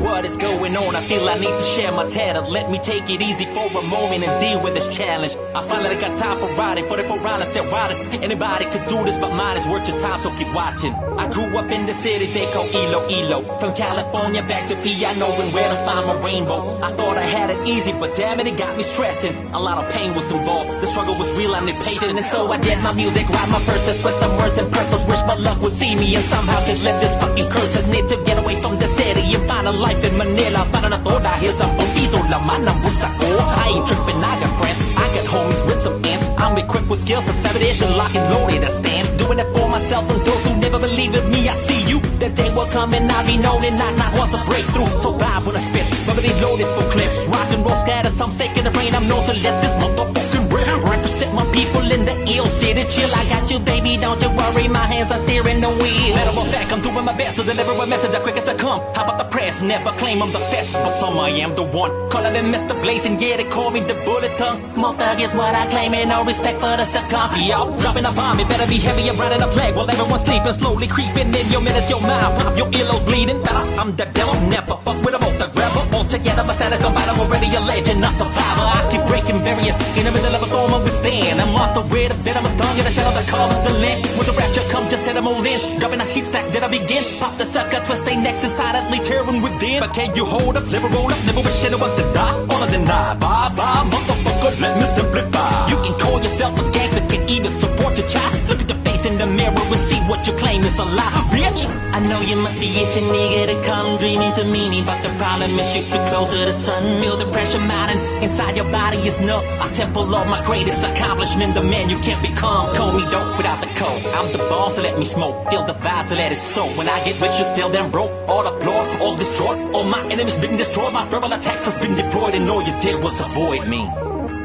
What is going on? I feel I need to share my talent. Let me take it easy for a moment and deal with this challenge. I finally got time for riding, for the piranhas they're riding. Anybody could do this, but mine is worth your time, so keep watching. I grew up in the city they call Iloilo. From California back to PI, knowing where to find my rainbow. I thought I had it easy, but damn it got me stressing. A lot of pain was involved, the struggle was real, I need patience. And so I did my music, write my verses with some words and purpose. Wish my luck would see me and somehow could live this fucking curse. Need to get away from the city and find a life in Manila. Para na to dahil sa piso laman ng bulsa ko. I ain't tripping, I got friends, I got homies with some ends. I'm equipped with skills, a 7-ish and lock and loaded, I stand. Doing it for myself and those who never believe in me, I see you. That day will come and I'll be known and not once a breakthrough. So vibe when I spit, rubbery loaded full clip. Rock and roll scatter, some fake in the brain, I'm known to let this motherfucking rip. Represent my people in the ill city, chill, I got you baby, don't you worry, my hands are steering the wheel. Matter of fact, I'm doing my best to deliver a message as quick as I come. How about the press, never claim I'm the best, but some I am the one. Calling me Mr. Blazing, yeah, they call me the bullet tongue. More thug is what I claim and no respect for the succumb. Yo, dropping a bomb, it better be heavy and running a plague. While everyone's sleeping, slowly creeping in your minutes, your mind. Pop your earlobes bleeding, but I'm the devil, never fuck with a both the rebel. All together, my status don't bite, I'm already a legend, a survivor. I keep breaking barriers, in the middle of a storm I withstand. I'm off the way to bed, I'm a stung, in the shadow that covers the land. When the rapture comes, just set them all in. Dropping a heat stack, then I begin. Pop the sucker, twist they necks silently tearing within. But can you hold up, never roll up, never wish anyone to die. All of them die, bye bye, motherfucker, let me simplify. You can call yourself a gangster, can even support your child. Look at the face in the mirror and see what you claim is a lie, bitch. I know you must be itching, nigga, to come dreaming to meet me, but the problem is you're too close to the sun. Feel the pressure mounting inside your body is numb. I temple of my greatest accomplishment, the man you can't become. Call me dope without the code, I'm the boss, so let me smoke. Feel the vibe, so let it soak. When I get rich, you still damn broke. All applaud, all destroyed, all my enemies been destroyed. My verbal attacks has been deployed, and all you did was avoid me.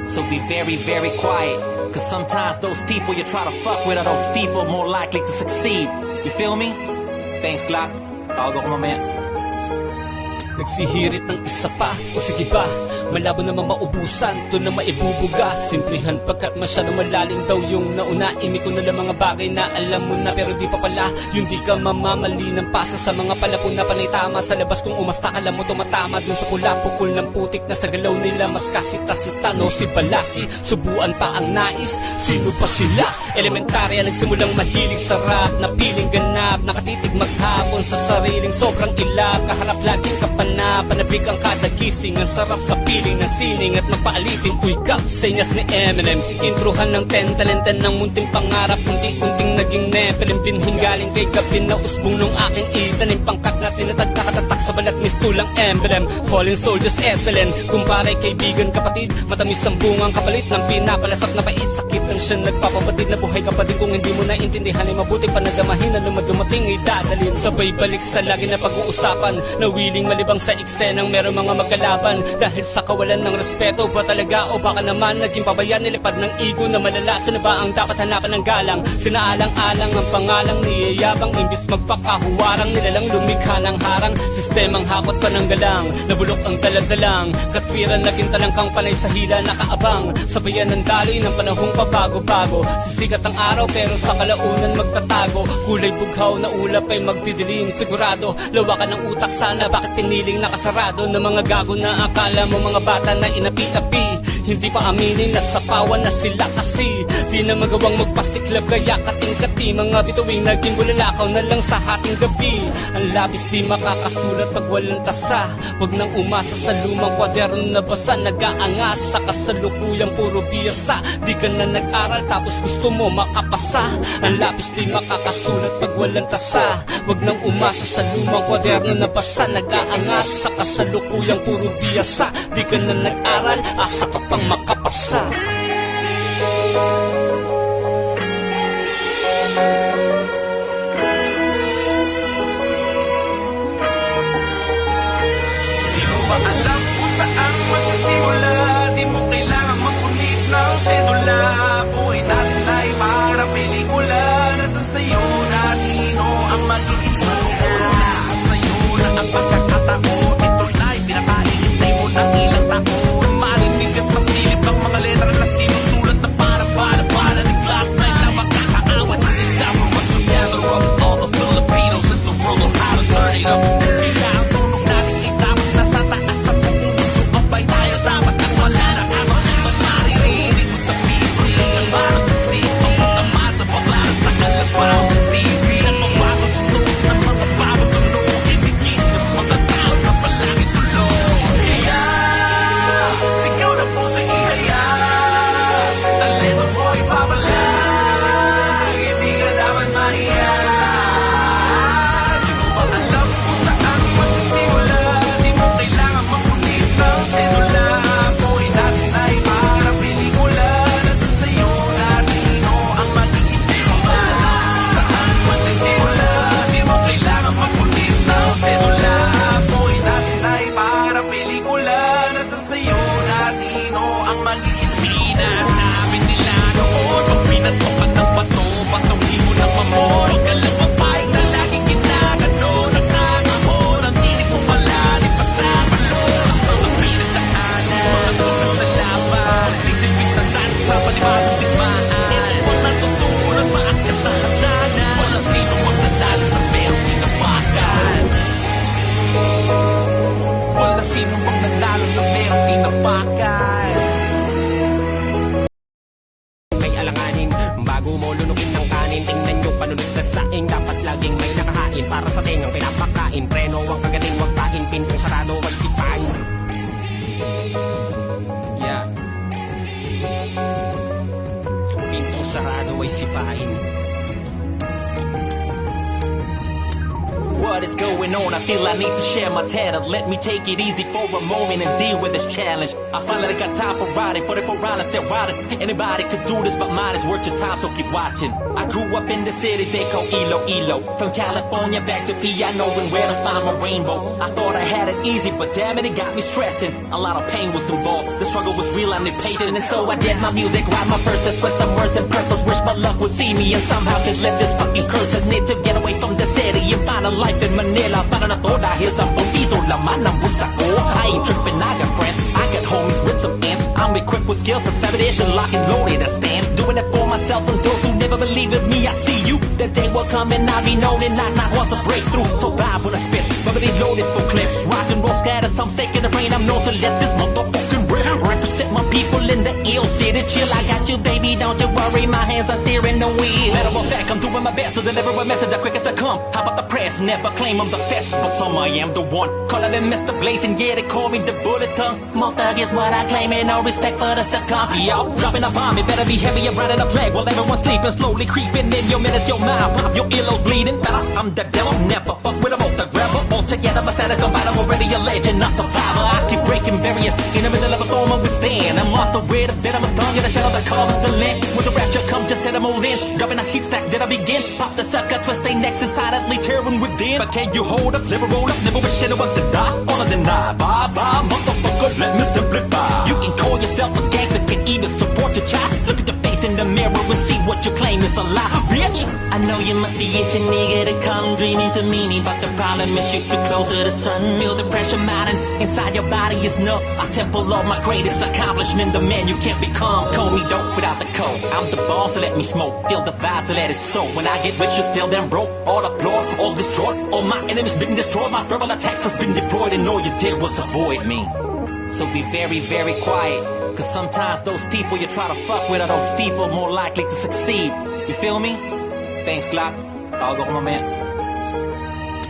So be very, very quiet, cause sometimes those people you try to fuck with are those people more likely to succeed. You feel me? Thanks, Glock. Bago ko mamaya. Nagsihirit ng isa pa, o sige ba, malabo naman maubusan, to na maibubuga. Simplihan pagkat masyadong malalim daw yung nauna. Imi ko na lang mga bagay na alam mo na, pero di pa pala yung di ka mamamali ng pasa sa mga palapon na panay tama. Sa labas kung umasta ka lang mo tumatama dun sa pula, pukul ng putik na sa galaw nila. Mas kasita-sita, no si Balasi, subuan pa ang nais. Sino pa sila? Elementarya, nagsimulang mahilig sa rap, na piling ganap, nakatitig maghapon sa sariling sobrang ilap. Kaharap laging kapan na tahimik ang kada gising. Ang sarap sa piling ng sining at magpaalitin. Uy kap, senyas ni Eminem. Introhan ng 10 talenten ng munting pangarap. Unti-unting naging Nephilim. Binhing galing kay gabi na usbong nung aking itanim. Pangkat na tinatag nakatatak sa balat mistulang emblem. Fallen soldiers excellent. Kumpare kaibigan kapatid, matamis ang bungang kapalit ng pinapalasap na pait. Sakit ang siya nagpapabatid na buhay kapatid. Kung hindi mo naintindihan ay mabuti pa nadamahin na dumating ay dadalhin. Sabay balik sa lagi na pag-uusapan na willing malibang sa eksenang meron mga magkalaban. Dahil sa kawalan ng respeto ba talaga o baka naman naging pabayan nilipad ng ego na malalasan na ba ang dapat hanapan ng galang. Sinaalang-alang ang pangalang niyayabang imbis magpakahuwarang nilalang lumikha ng harang. Sistemang hakot pa ng galang nabulok ang daladalang katwiran naging talangkang panay sa hila nakaabang. Sabayan ng daloy ng panahong pabago-bago. Sisikat ang araw pero sa kalaunan magtatago. Kulay bughaw na ulap ay magdidilim. Sigurado lawakan ng utak sana bakit piniling nakasarado ng mga gago na akala mo mga bata na inapi-api. Hindi pa aminin na sapawan na sila kasi di na magawang magpasiklab kaya kating-kati. Mga bituing naging bulalakaw na lang sa hating gabi. Ang labis di makakasulat pag walang tasa. Huwag nang umasa sa lumang kwaderno na basa. Nag-aangas sa kasalukuyang puro biyasa. Di ka na nag-aral tapos gusto mo makapasa. Ang labis di makakasulat pag walang tasa. Huwag nang umasa sa lumang kwaderno na basa. Nag-aangas sa kasalukuyang puro biyasa. Di ka na nag-aral, asa ka pang makapasa. Di mo ba alam kung saan magsisimula? Di mo kailangan magpunit ng sedula. Buhay natin ay para pelikula. Nasa sayo na nino ang magiging sina. Sa'yo na ang pagkakataon. Ito na'y pinakahihintay mo ng ilang taon. Marinig at masilip ang mga letra na sinusulat na parang bala-bala ni Glock 9 na makakaawat. Isama mas together of all the Filipinos in the world on how to turn it up. Kaya ang tunog natin itapos na sa taas sa buong mundo. Abay tayo dapat ang malalakas. Ang maririnig mo sa PC at para sa city. Ang masa paglaro sa kalabaw sa TV. At mabago sa tunog ng mga bagong tunog. Ibigis ng mga tao na palagi tulog. Kaya sigaw na po sa ihaya. Talento mo ipapalag. Hindi ka dapat mahiya. Di mo ba alam kung saan magsisimula? Di mo kailangan magpunit ng sedula. Buhay natin ay parang pelikula. Nasa sayo natin o ang magiging pelikula. Saan magsisimula? Di mo kailangan magpunit ng sedula. Buhay natin ay parang pelikula. Nasa sayo natin o ang magiging sinasabi nila noon. Pag pinatokan ng bato, patuloy mo ng mamon. Huwag ka lang papayag na laging ginagano. Nakakahon ang tinig mo malalim pa sa balon. Ang pinagdaanan, mga sugat sa laban. Magsisilbing sa tansa sa panibagong digmaan. Huwag natutunan, maakyat sa hagdanan. Walang sino magdadalo na merong tinapakan. Walang sino magdadalo na merong tinapakan. May alanganin bago mo lunukin ng kanin. Tingnan yung panunod na saing. Dapat laging may nakahain para sa tengang pinapakain. Preno ang kagating, wag pain. Pintong sarado ay sipain. Yeah. Pintong sarado ay sipain. What is going on? I feel I need to share my talent. Let me take it easy for a moment and deal with this challenge. I finally got time for riding, for the piranhas they're riding. Anybody could do this, but mine is worth your time, so keep watching. I grew up in the city they call Iloilo. From California back to PI, knowing where to find my rainbow. I thought I had it easy, but damn it, it got me stressing. A lot of pain was involved, the struggle was real, I need patience. And so I did my music, write my verses with some words and purpose. Wish my luck would see me and somehow could lift this fucking curse. I need to get away from the city and find a life in Manila. Para na to dahil sa pampiso laman ng bulsa ko. I ain't tripping, I got friends, I got homies with some ends. I'm equipped with skills to 7-ish and lock and loaded to stand. Doing it for myself and those who never believe in me. I see you, that day will come and I'll be known and not once a breakthrough. So vibe when I spit, bubbly loaded for clip. Rock and roll scatter, some fake in the rain. I'm known to let this motherfucking rip. Represent my people. people in the ill city chill. I got you, baby, don't you worry, my hands are steering the wheel. Matter of fact, I'm doing my best to deliver a message as quick as I come. How about the press? Never claim I'm the best, but some I am the one. Calling me Mr. Blazing, yeah, they call me the bullet tongue. More thug is what I claim, and no respect for the succumb. Yo, dropping a bomb, it better be heavy, I'm riding a plague. While everyone's sleeping, slowly creeping in your minutes, your mind. Pop your earlobes bleeding, but I'm the devil. Never fuck with a both the rebel. All together, my status combined, I'm already a legend, a survivor. I keep breaking barriers in the middle of a storm, I withstand. I'm off the way, the venomous tongue, in the shadow that covers the land. When the rapture come, just set them all in. Dropping a heat stack, then I begin. Pop the sucker, twist they necks and silently tearing within. But can you hold up, never roll up, never wish anyone to die. All of the deny, bye bye, motherfucker, let me simplify. You can call yourself a gangster, can even support your child. Look at your face in the mirror and see what you claim is a lie, bitch. I know you must be itching, nigga, to come dreaming to meet me, but the problem is you're too close to the sun. Feel the pressure mounting inside your body is numb. I temple of my greatest accomplishment, the man you can't become. Call me dope without the code. I'm the boss, so let me smoke. Feel the vibe, so let it soak. When I get rich, you still them broke. All applaud, all destroyed. All my enemies been destroyed. My verbal attacks has been deployed, and all you did was avoid me. So be very, very quiet. Cause sometimes those people you try to fuck with are those people more likely to succeed. You feel me? Thanks, Glock. Tawagan ko mamaya.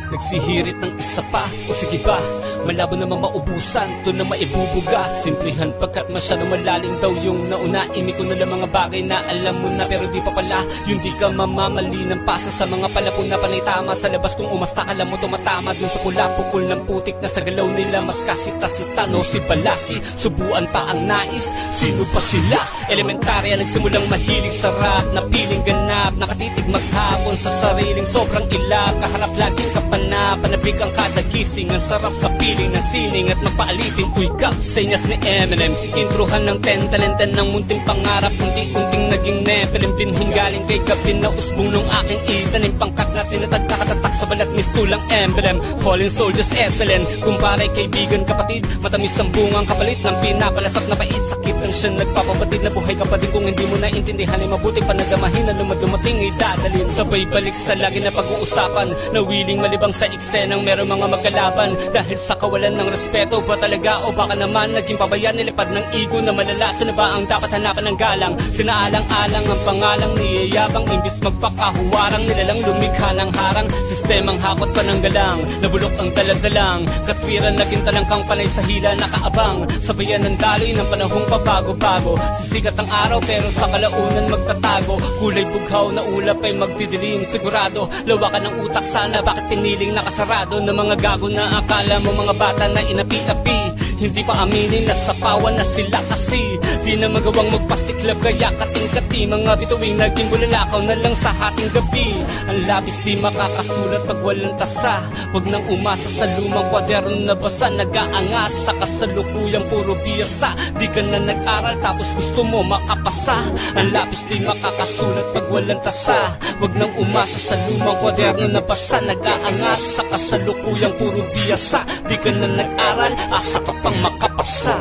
Nagsihirit ng isa pa, o sige ba, malabo naman maubusan, to na maibubuga. Simplihan pagkat masyadong malalim daw yung nauna. Imi ko na lang mga bagay na alam mo na, pero di pa pala. Yung di ka mamamali ng pasa sa mga palapon na panay tama. Sa labas kung umasta ka lang mo tumatama dun sa pula, pukul ng putik na sa galaw nila. Mas kasita-sita, no si Balasi, subuan pa ang nais. Sino pa sila? Elementarya, nagsimulang mahilig sa rap, na piling ganap, nakatitig maghapon sa sariling sobrang ilap. Kaharap laging kapal na panabik ang kada gising. Ang sarap sa piling ng sining at magpaalitin. Uy kap, senyas ni Eminem. Introhan ng 10 talenten ng munting pangarap. Unti-unting naging nepelin. Binhing galing kay Gabin na usbong nung aking itanim. Pangkat na tinatag nakatatak sa balat mistulang emblem. Fallen soldiers excellent. Kumpare kaibigan kapatid, matamis ang bungang kapalit ng pinapalasap na pait. Sakit ang siya nagpapabatid na buhay kapatid. Kung hindi mo naintindihan ay mabuti panagamahin na lumadumating ay dadalhin. Sabay balik sa lagi na pag-uusapan, na willing malibang sa eksenang meron mga magkalaban. Dahil sa kawalan ng respeto ba talaga, o baka naman naging pabayan, nilipad ng ego na malala. Saan ba ang dapat hanapan ng galang? Sinaalang-alang ang pangalang niyayabang, imbis magpakahuwarang nilalang lumikha ng harang. Sistemang hakot pa ng galang, nabulok ang daladalang. Katwiran naging talangkang panay sa hila nakaabang. Sabayan ng daloy ng panahong pabago-bago. Sisikat ang araw pero sa kalaunan magtatago. Kulay bughaw na ulap ay magdidilim. Sigurado, lawakan ng utak sana, bakit piniling nakasarado ng mga gago na akala mo mga bata na inapi-api. Hindi pa aminin na sapawan na sila kasi di na magawang magpasiklab, kaya kating-kati mga bituing naging bulalakaw na lang sa ating gabi. Ang labis di makakasulat pag walang tasa. Huwag nang umasa sa lumang kwaderno na basa. Nag-aangas sa kasalukuyang puro biyasa. Di ka na nag-aral tapos gusto mo makapasa. Ang labis di makakasulat pag walang tasa. Huwag nang umasa sa lumang kwaderno na basa. Nag-aangas sa kasalukuyang puro biyasa. Di ka na nag-aral, asa ka pang makapasa.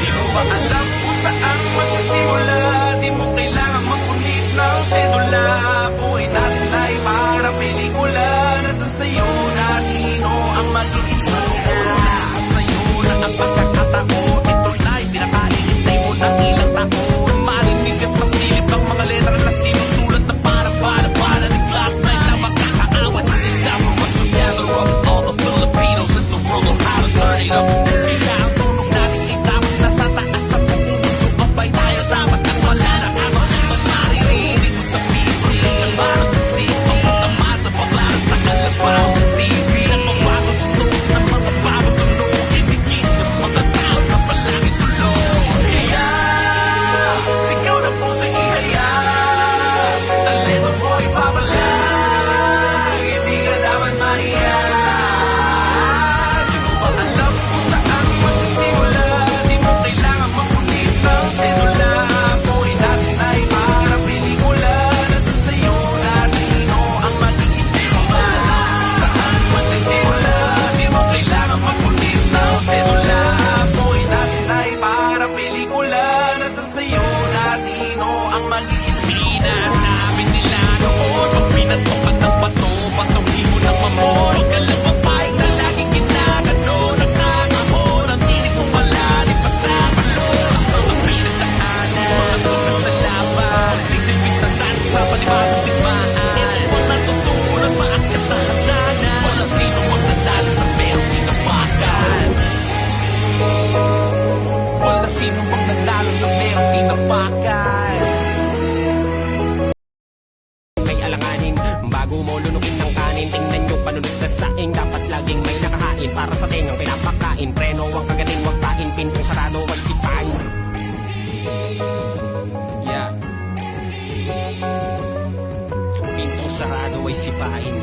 Di mo ba alam kung saan magsisimula? Di mo kailangan mapunit ng sedula. Buhay natin ay parang pelikula. Nasa sayo na nino ang mag-iisura. Nasa sayo na ang pagkakataon. Ito na'y pinakahihintay mo ng ilang taon. Marinig at masilip ang mga letra na sinusulat na parang bala-bala ni Glock 9 na makakaawat. Example was to gather up all the Filipinos in the world on how to turn it up. Kaya ang tunog natin ay dapat nasa taas. Sa buong mundo ang bay tayo dapat at wala na kaso. Sino bang nanalo na merong tinapakay? May alanganin, bago mo lunukin ng kanin, tingnan yung panunod na saing. Dapat laging may nakahain para sa tengang pinapakain. Preno ang kagating, wag tain, pintong sarado, wag sipan. Yeah. Pintong sarado ay sipain.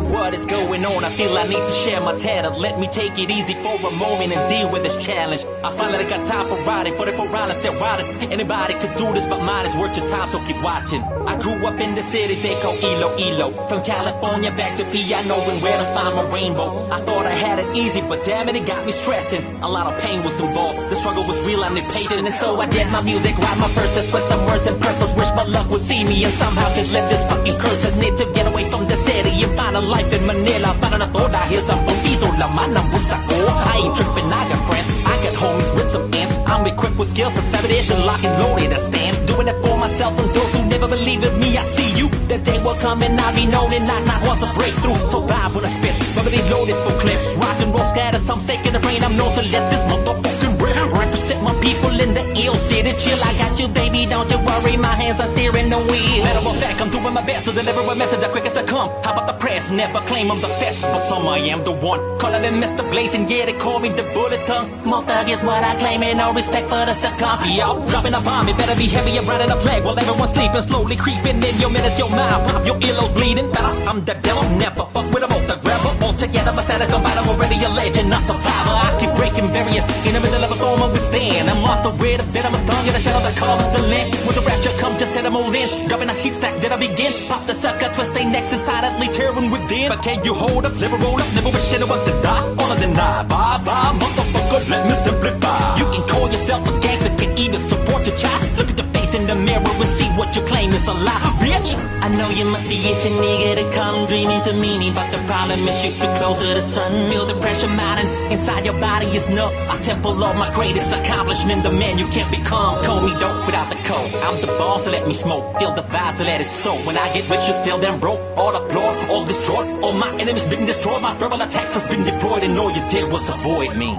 What is going on? I feel I need to share my talent. Let me take it easy for a moment and deal with this challenge. I finally got time for riding, for the piranhas they're riding. Anybody could do this, but mine is worth your time, so keep watching. I grew up in the city they call Iloilo. From California back to PI, knowing where to find my rainbow. I thought I had it easy, but damn it, it got me stressing. A lot of pain was involved, the struggle was real, I'm impatient. And so I did my music, write my verses, put some words in purpose. Wish my luck would see me and somehow could live this fucking curse. I need to get away from the city and find a life in Manila. Para na to dahil sa pampiso laman ng bulsa ko. I ain't tripping, I got friends, I got homies with some ends. I'm equipped with skills to separation, lock and loaded to stand. Doing it for myself and those who never believe in me. I see you, that day will come and I'll be known and not once a breakthrough. So vibe when I spit, remedy loaded for clip. Rock and roll scatter, some fake in the brain. I'm known to let this motherfucking rip. Represent my people in the ill city. Chill, I got you, baby, don't you worry. My hands are steering the wheel. Matter of fact, I'm doing my best to deliver a message as quick as I come. How about the press? Never claim I'm the best, but some I am the one. Calling me Mr. Blazing, yeah, they call me the bullet tongue. More thug is what I claim, and no respect for the succumb. Yo, dropping a bomb, it better be heavy and running a plague. While everyone's sleeping, slowly creeping in your minutes, your mind. Pop your earlobes bleeding. Better, I'm the devil, never fuck with a both the rebel. All together, my status combined, I'm already a legend, a survivor. I keep breaking barriers in the middle of a storm, I withstand. I'm off the way, the venomous tongue, in the shadow that covers the land. When the rapture come, just set them all in. Dropping a heat stack, then I begin. Pop the sucker, twist they necks inside, silently tearing within. But can you hold up, never roll up, never wish anyone to die. All of them die, bye bye, motherfucker, let me simplify. You can call yourself a gangster, can even support your child. Look at the face in the mirror and see what you claim is a lie, bitch. I know you must be itching, nigga, to come dreaming to meet me, but the problem is you're too close to the sun. Feel the pressure mounting inside your body is no. I temple of my greatest accomplishment, the man you can't become. Call me dope without the code. I'm the boss, so let me smoke. Feel the vibes, so let it soak. When I get rich, you still them broke. All applaud, all destroyed. All my enemies been destroyed. My verbal attacks has been deployed, and all you did was avoid me.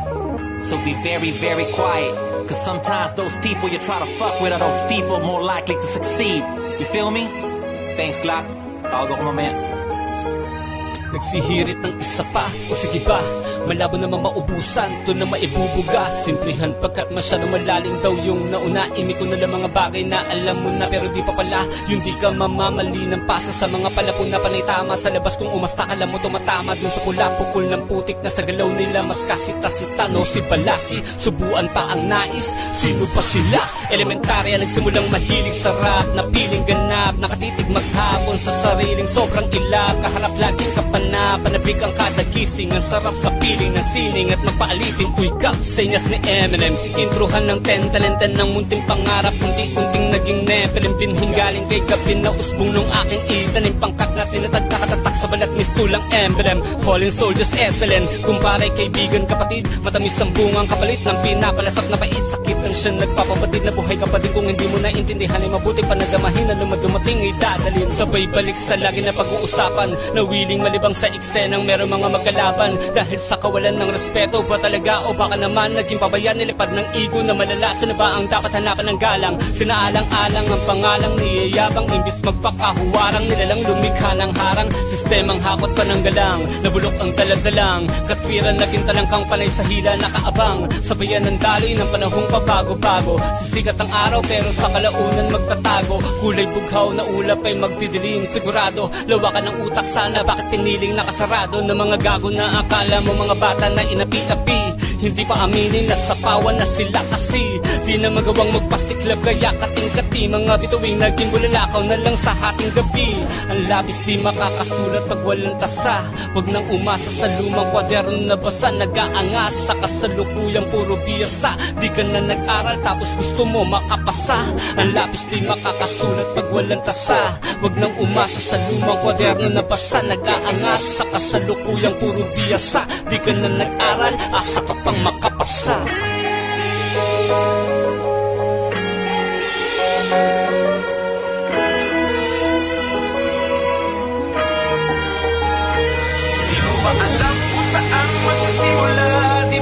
So be very, very quiet. Cause sometimes those people you try to fuck with are those people more likely to succeed. You feel me? Thanks, Glock. Tawag ako mamaya. Nagsihirit ng isa pa, o sige ba, malabo naman maubusan, to na maibubuga. Simplihan pagkat masyado malalim daw yung nauna. Imi ko na lang mga bagay na alam mo na, pero di pa pala. Yung di ka mamamali ng pasa sa mga palapon na panay tama. Sa labas kung umasta, alam mo tumatama dun sa pula. Pukul ng putik na sa galaw nila, mas kasita-sita, no si Balasi. Subuan pa ang nais, sino pa sila? Elementarya, nagsimulang mahilig sa rap, na piling ganap, nakatitig maghapon sa sariling sobrang ilap. Kaharap laging panabik ang kada gising. Ang sarap sa piling ng sining at magpaaliting. Uy kap, senyas ni Eminem. Introhan ng 10 talenten ng munting pangarap. Unti-unting naging nepelin. Binhing galing kay gabi na usbong nung aking itanim. Pangkat na tinatag kakatatak sa balat mistulang emblem. Fallen soldiers excellent. Kumpare kaibigan kapatid, matamis ang bungang kapalit ng pinapalasap na pait. Sakit ang siya nagpapabatid na buhay kapatid. Kung hindi mo naintindihan ay mabuti panadamahin na lumadumating ay dadalhin. Sabay balik sa lagi na pag-uusapan, na willing malibang sa eksenang meron mga magkalaban. Dahil sa kawalan ng respeto ba talaga, o baka naman naging pabayan nilipad ng ego na malalasan na ba ang dapat hanapan ng galang. Sinaalang-alang ang pangalang niyayabang, imbis magpakahuwarang nilalang lumikha ng harang. Sistemang hakot pa ng galang, nabulok ang daladalang. Katwiran naging talangkang panay sa hila nakaabang. Sabayan ng daloy ng panahong pabago-bago. Sisikat ang araw pero sa kalaunan magtatago. Kulay bughaw na ulap ay magdidilim. Sigurado lawakan ng utak sana, bakit piniling nakasarado ng mga gago na akala mo mga bata na inapi-api. Hindi pa aminin na sapawan na sila kasi di na magawang magpasiklab kaya kating-kati. Mga bituing naging bulalakaw na lang sa hating gabi. Ang labis di makakasulat pag walang tasa. Huwag nang umasa sa lumang kwaderno na basa. Nag-aangas sa kasalukuyang puro biyasa. Di ka na nag-aral tapos gusto mo makapasa. Ang labis di makakasulat pag walang tasa. Huwag nang umasa sa lumang kwaderno na basa. Nag-aangas sa kasalukuyang puro biyasa. Di ka na nag-aral, asa ka pang makapasa. Di mo ba alam kung saan magsisimula? Di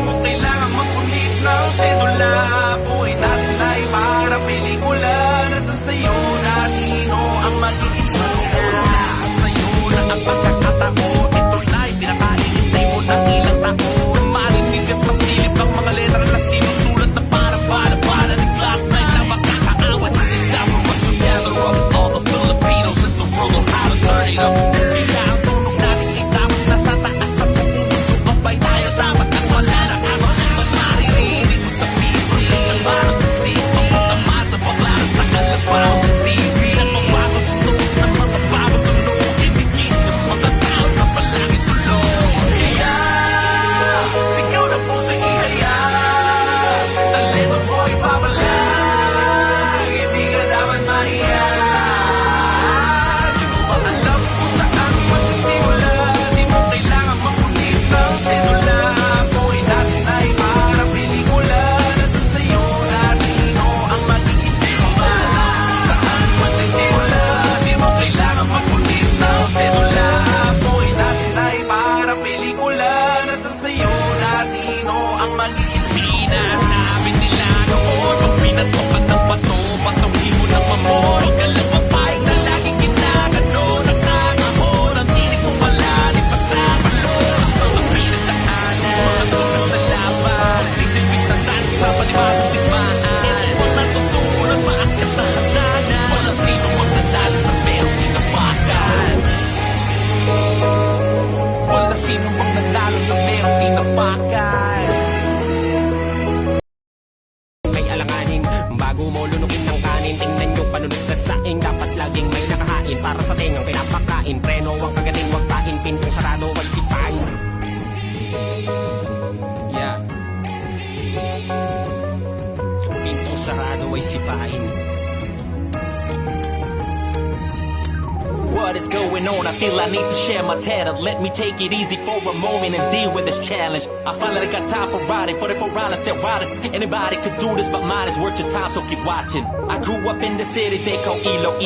na pakay. May alanganin bago mo lunukin ng kanin. Tingnan nyo panunod na saing. Dapat laging may nakahain para sa tengang pinapakain. Preno ang kagating, wag pain. Pintong sarado ay sipain. Yeah. Pintong sarado ay sipain. What is going on? I feel I need to share my talent. Let me take it easy for a moment and deal with this challenge. I finally got time for riding, for the piranhas they're riding. Anybody could do this, but mine is worth your time, so keep watching. I grew up in the city they call Ilo.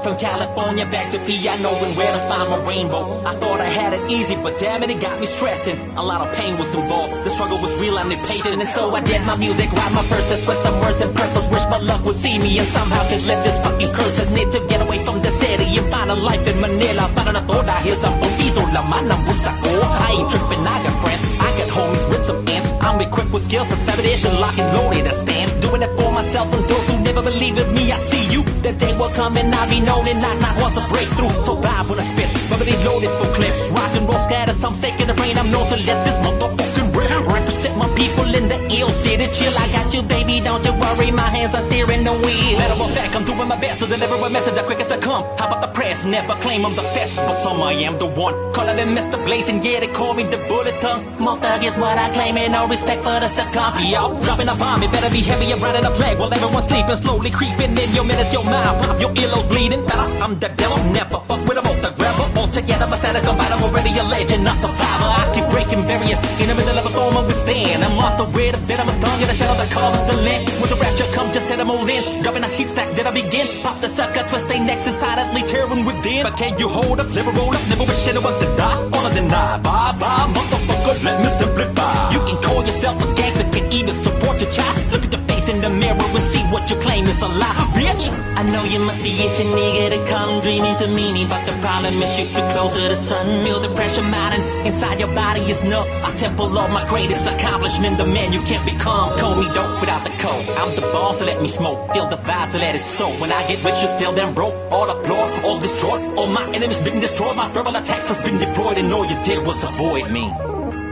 From California back to PI, knowing where to find my rainbow. I thought I had it easy, but damn it got me stressing. A lot of pain was involved, the struggle was real, I'm impatient. And so I did my music, write my verses with some words and purpose. Wish my luck would see me and somehow could live this fucking curse. Need to get away from the city and find a life in Manila. Para na to dahil sa pampiso laman ng bulsa ko. I ain't tripping, I got friends, I got homies with some ends. I'm equipped with skills, a sabotage, lock and loaded, I stand. Doing it for myself and those who never believe in me. I see you, the day will come and I'll be known and not wants a breakthrough. So vibe when I spit, rubbery loaded full clip. Rock and roll scatter, some fake in the brain. I'm known to let this motherfucking rip. Represent my people in the ill city. Chill, I got you, baby, don't you worry. My hands are steering the wheel. Matter of fact, I'm doing my best to deliver a message as quick as I come. How about the press? Never claim I'm the best, but some I am the one. Calling me Mr. Blazing, yeah, they call me the bullet tongue. More thug is what I claim, and no respect for the succumb. Yo, dropping a bomb, it better be heavy and riding a plague. While everyone's sleeping, slowly creeping in your minutes, your mind. Pop your earlobes bleeding. Better, I'm the devil, never fuck with a the grabber. All together, my status combined, I'm already a legend, a survivor. I keep breaking barriers in the middle of a storm, I withstand. I'm off the way to bed, I'm a stung in the shadow that covers the land. When the rapture comes, just set them all in. Dropping a heat stack, then I begin. Pop the sucker, twist they necks inside, silently tearing within. But can you hold up, never roll up, never wish anyone to die. All of them die, bye bye, motherfucker, let me simplify. You can call yourself a gangster, can even support your child. Look at the face in the mirror and see what you claim is a lie, bitch. I know you must be itching, nigga, to come dreaming to meet me, but the problem is you're too close to the sun. Feel the pressure mounting inside your body is numb. I temple of my greatest accomplishment, the man you can't become. Call me dope without the code. I'm the boss, so let me smoke. Feel the vibe, so let it soak. When I get rich, you still damn broke. All applaud, all destroyed. All my enemies been destroyed. My verbal attacks has been deployed, and all you did was avoid me.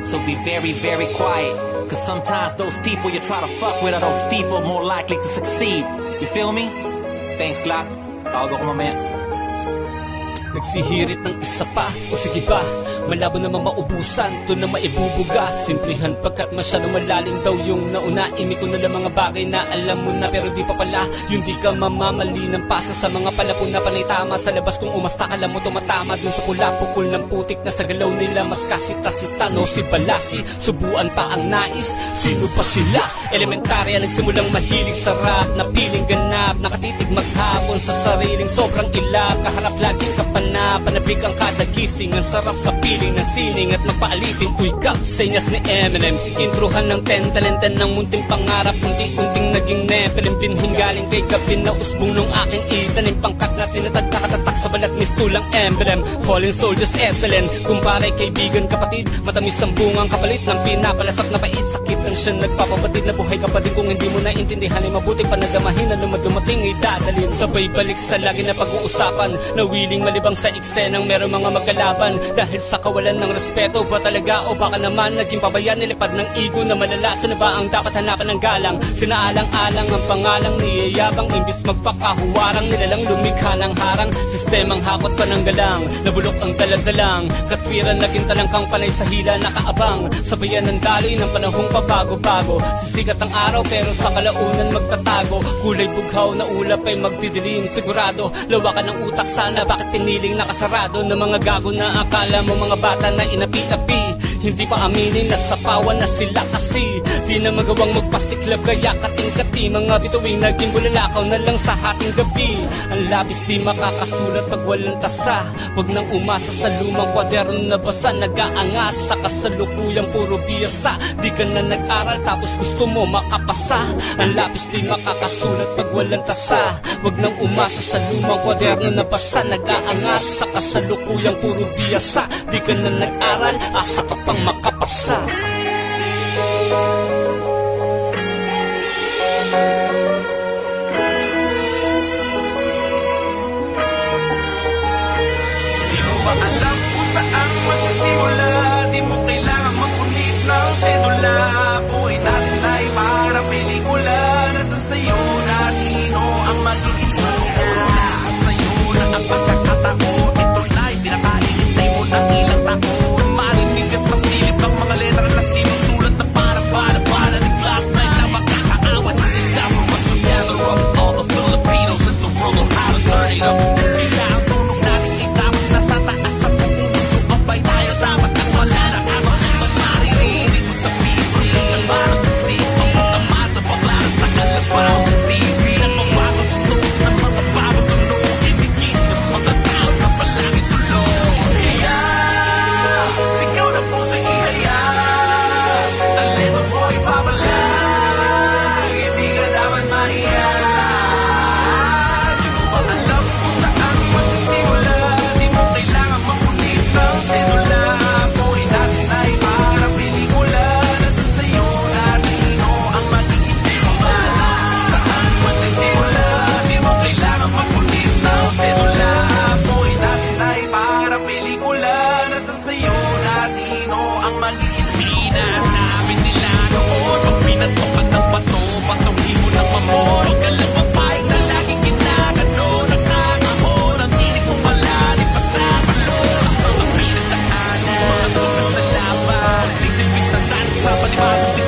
So be very, very quiet. Cause sometimes those people you try to fuck with are those people more likely to succeed. You feel me? Thanks, Glock. Tawag ako mamaya. Nagsihirit ng isa pa, o sige ba, malabo naman maubusan, to na maibubuga. Simplihan pagkat masyadong malalim daw yung nauna. Imi ko na lang mga bagay na alam mo na, pero di pa pala. Yung di ka mamamali ng pasa sa mga palapon na panay tama. Sa labas kung umasta ka lang mo tumatama dun sa pula, pukul ng putik na sa galaw nila. Mas kasita-sita, no si Balasi, subuan pa ang nais. Sino pa sila? Elementarya, nagsimulang mahilig sa rap, na piling ganap, nakatitig maghapon sa sariling sobrang ilap. Kaharap laging kapal na panabik ang kada gising. Ang sarap sa piling ng sining at magpaaliting uykap sa inyas ni Eminem. Introhan ng 10 talenten ng munting pangarap, unti-unting naging Nephilim. Binhing galing kay gabi na usbong nung aking itanim. Pangkat na tinatagtakatatak sa balat mistulang emblem. Fallen soldiers excellent, kumpare kaibigan kapatid. Matamis ang bungang kapalit ng pinapalasap na paisakit. Ang siya nagpapabatid na buhay kapatid. Kung hindi mo naintindihan ay mabuti pa nadamahin na lumadumating ay dadalhin. Sabay balik sa lagi na pag-uusapan, na willing malibang sa eksenang meron mga magkalaban. Dahil sa kawalan ng respeto ba talaga, o baka naman naging pabayan, nilipad ng ego na malala. Saan ba ang dapat hanapan ng galang? Sinaalang-alang ang pangalang niyayabang, imbis magpakahuwarang nilalang lumikha ng harang. Sistemang hakot pa ng galang, nabulok ang daladalang katwiran, naging talangkang panay sa hila nakaabang. Sabayan ng daloy ng panahong pabago-bago, sisikat ang araw pero sa kalaunan magtatago. Kulay bughaw na ulap ay magdidilim, sigurado lawakan ng utak sana. Bakit piniling nakasarado ng mga gago na akala mo mga bata na inapi-api? Hindi pa aminin na sapawan na sila kasi di na magawang magpasiklab, kaya kating-kati mga bituing naging bulalakaw na lang sa hating gabi. Ang labis di makakasulat pag walang tasa, wag nang umasa sa lumang kwaderno na basa. Nag-aangas sa kasalukuyang puro biyasa, di ka na nag-aral tapos gusto mo makapasa. Ang labis di makakasulat pag walang tasa, wag nang umasa sa lumang kwaderno na basa. Nag-aangas sa kasalukuyang puro biyasa, di ka na nag-aral, asa ka pang makapasa. Di mo ba alam kung saan magsisimula? Di mo kailangan magpunit ng di ba?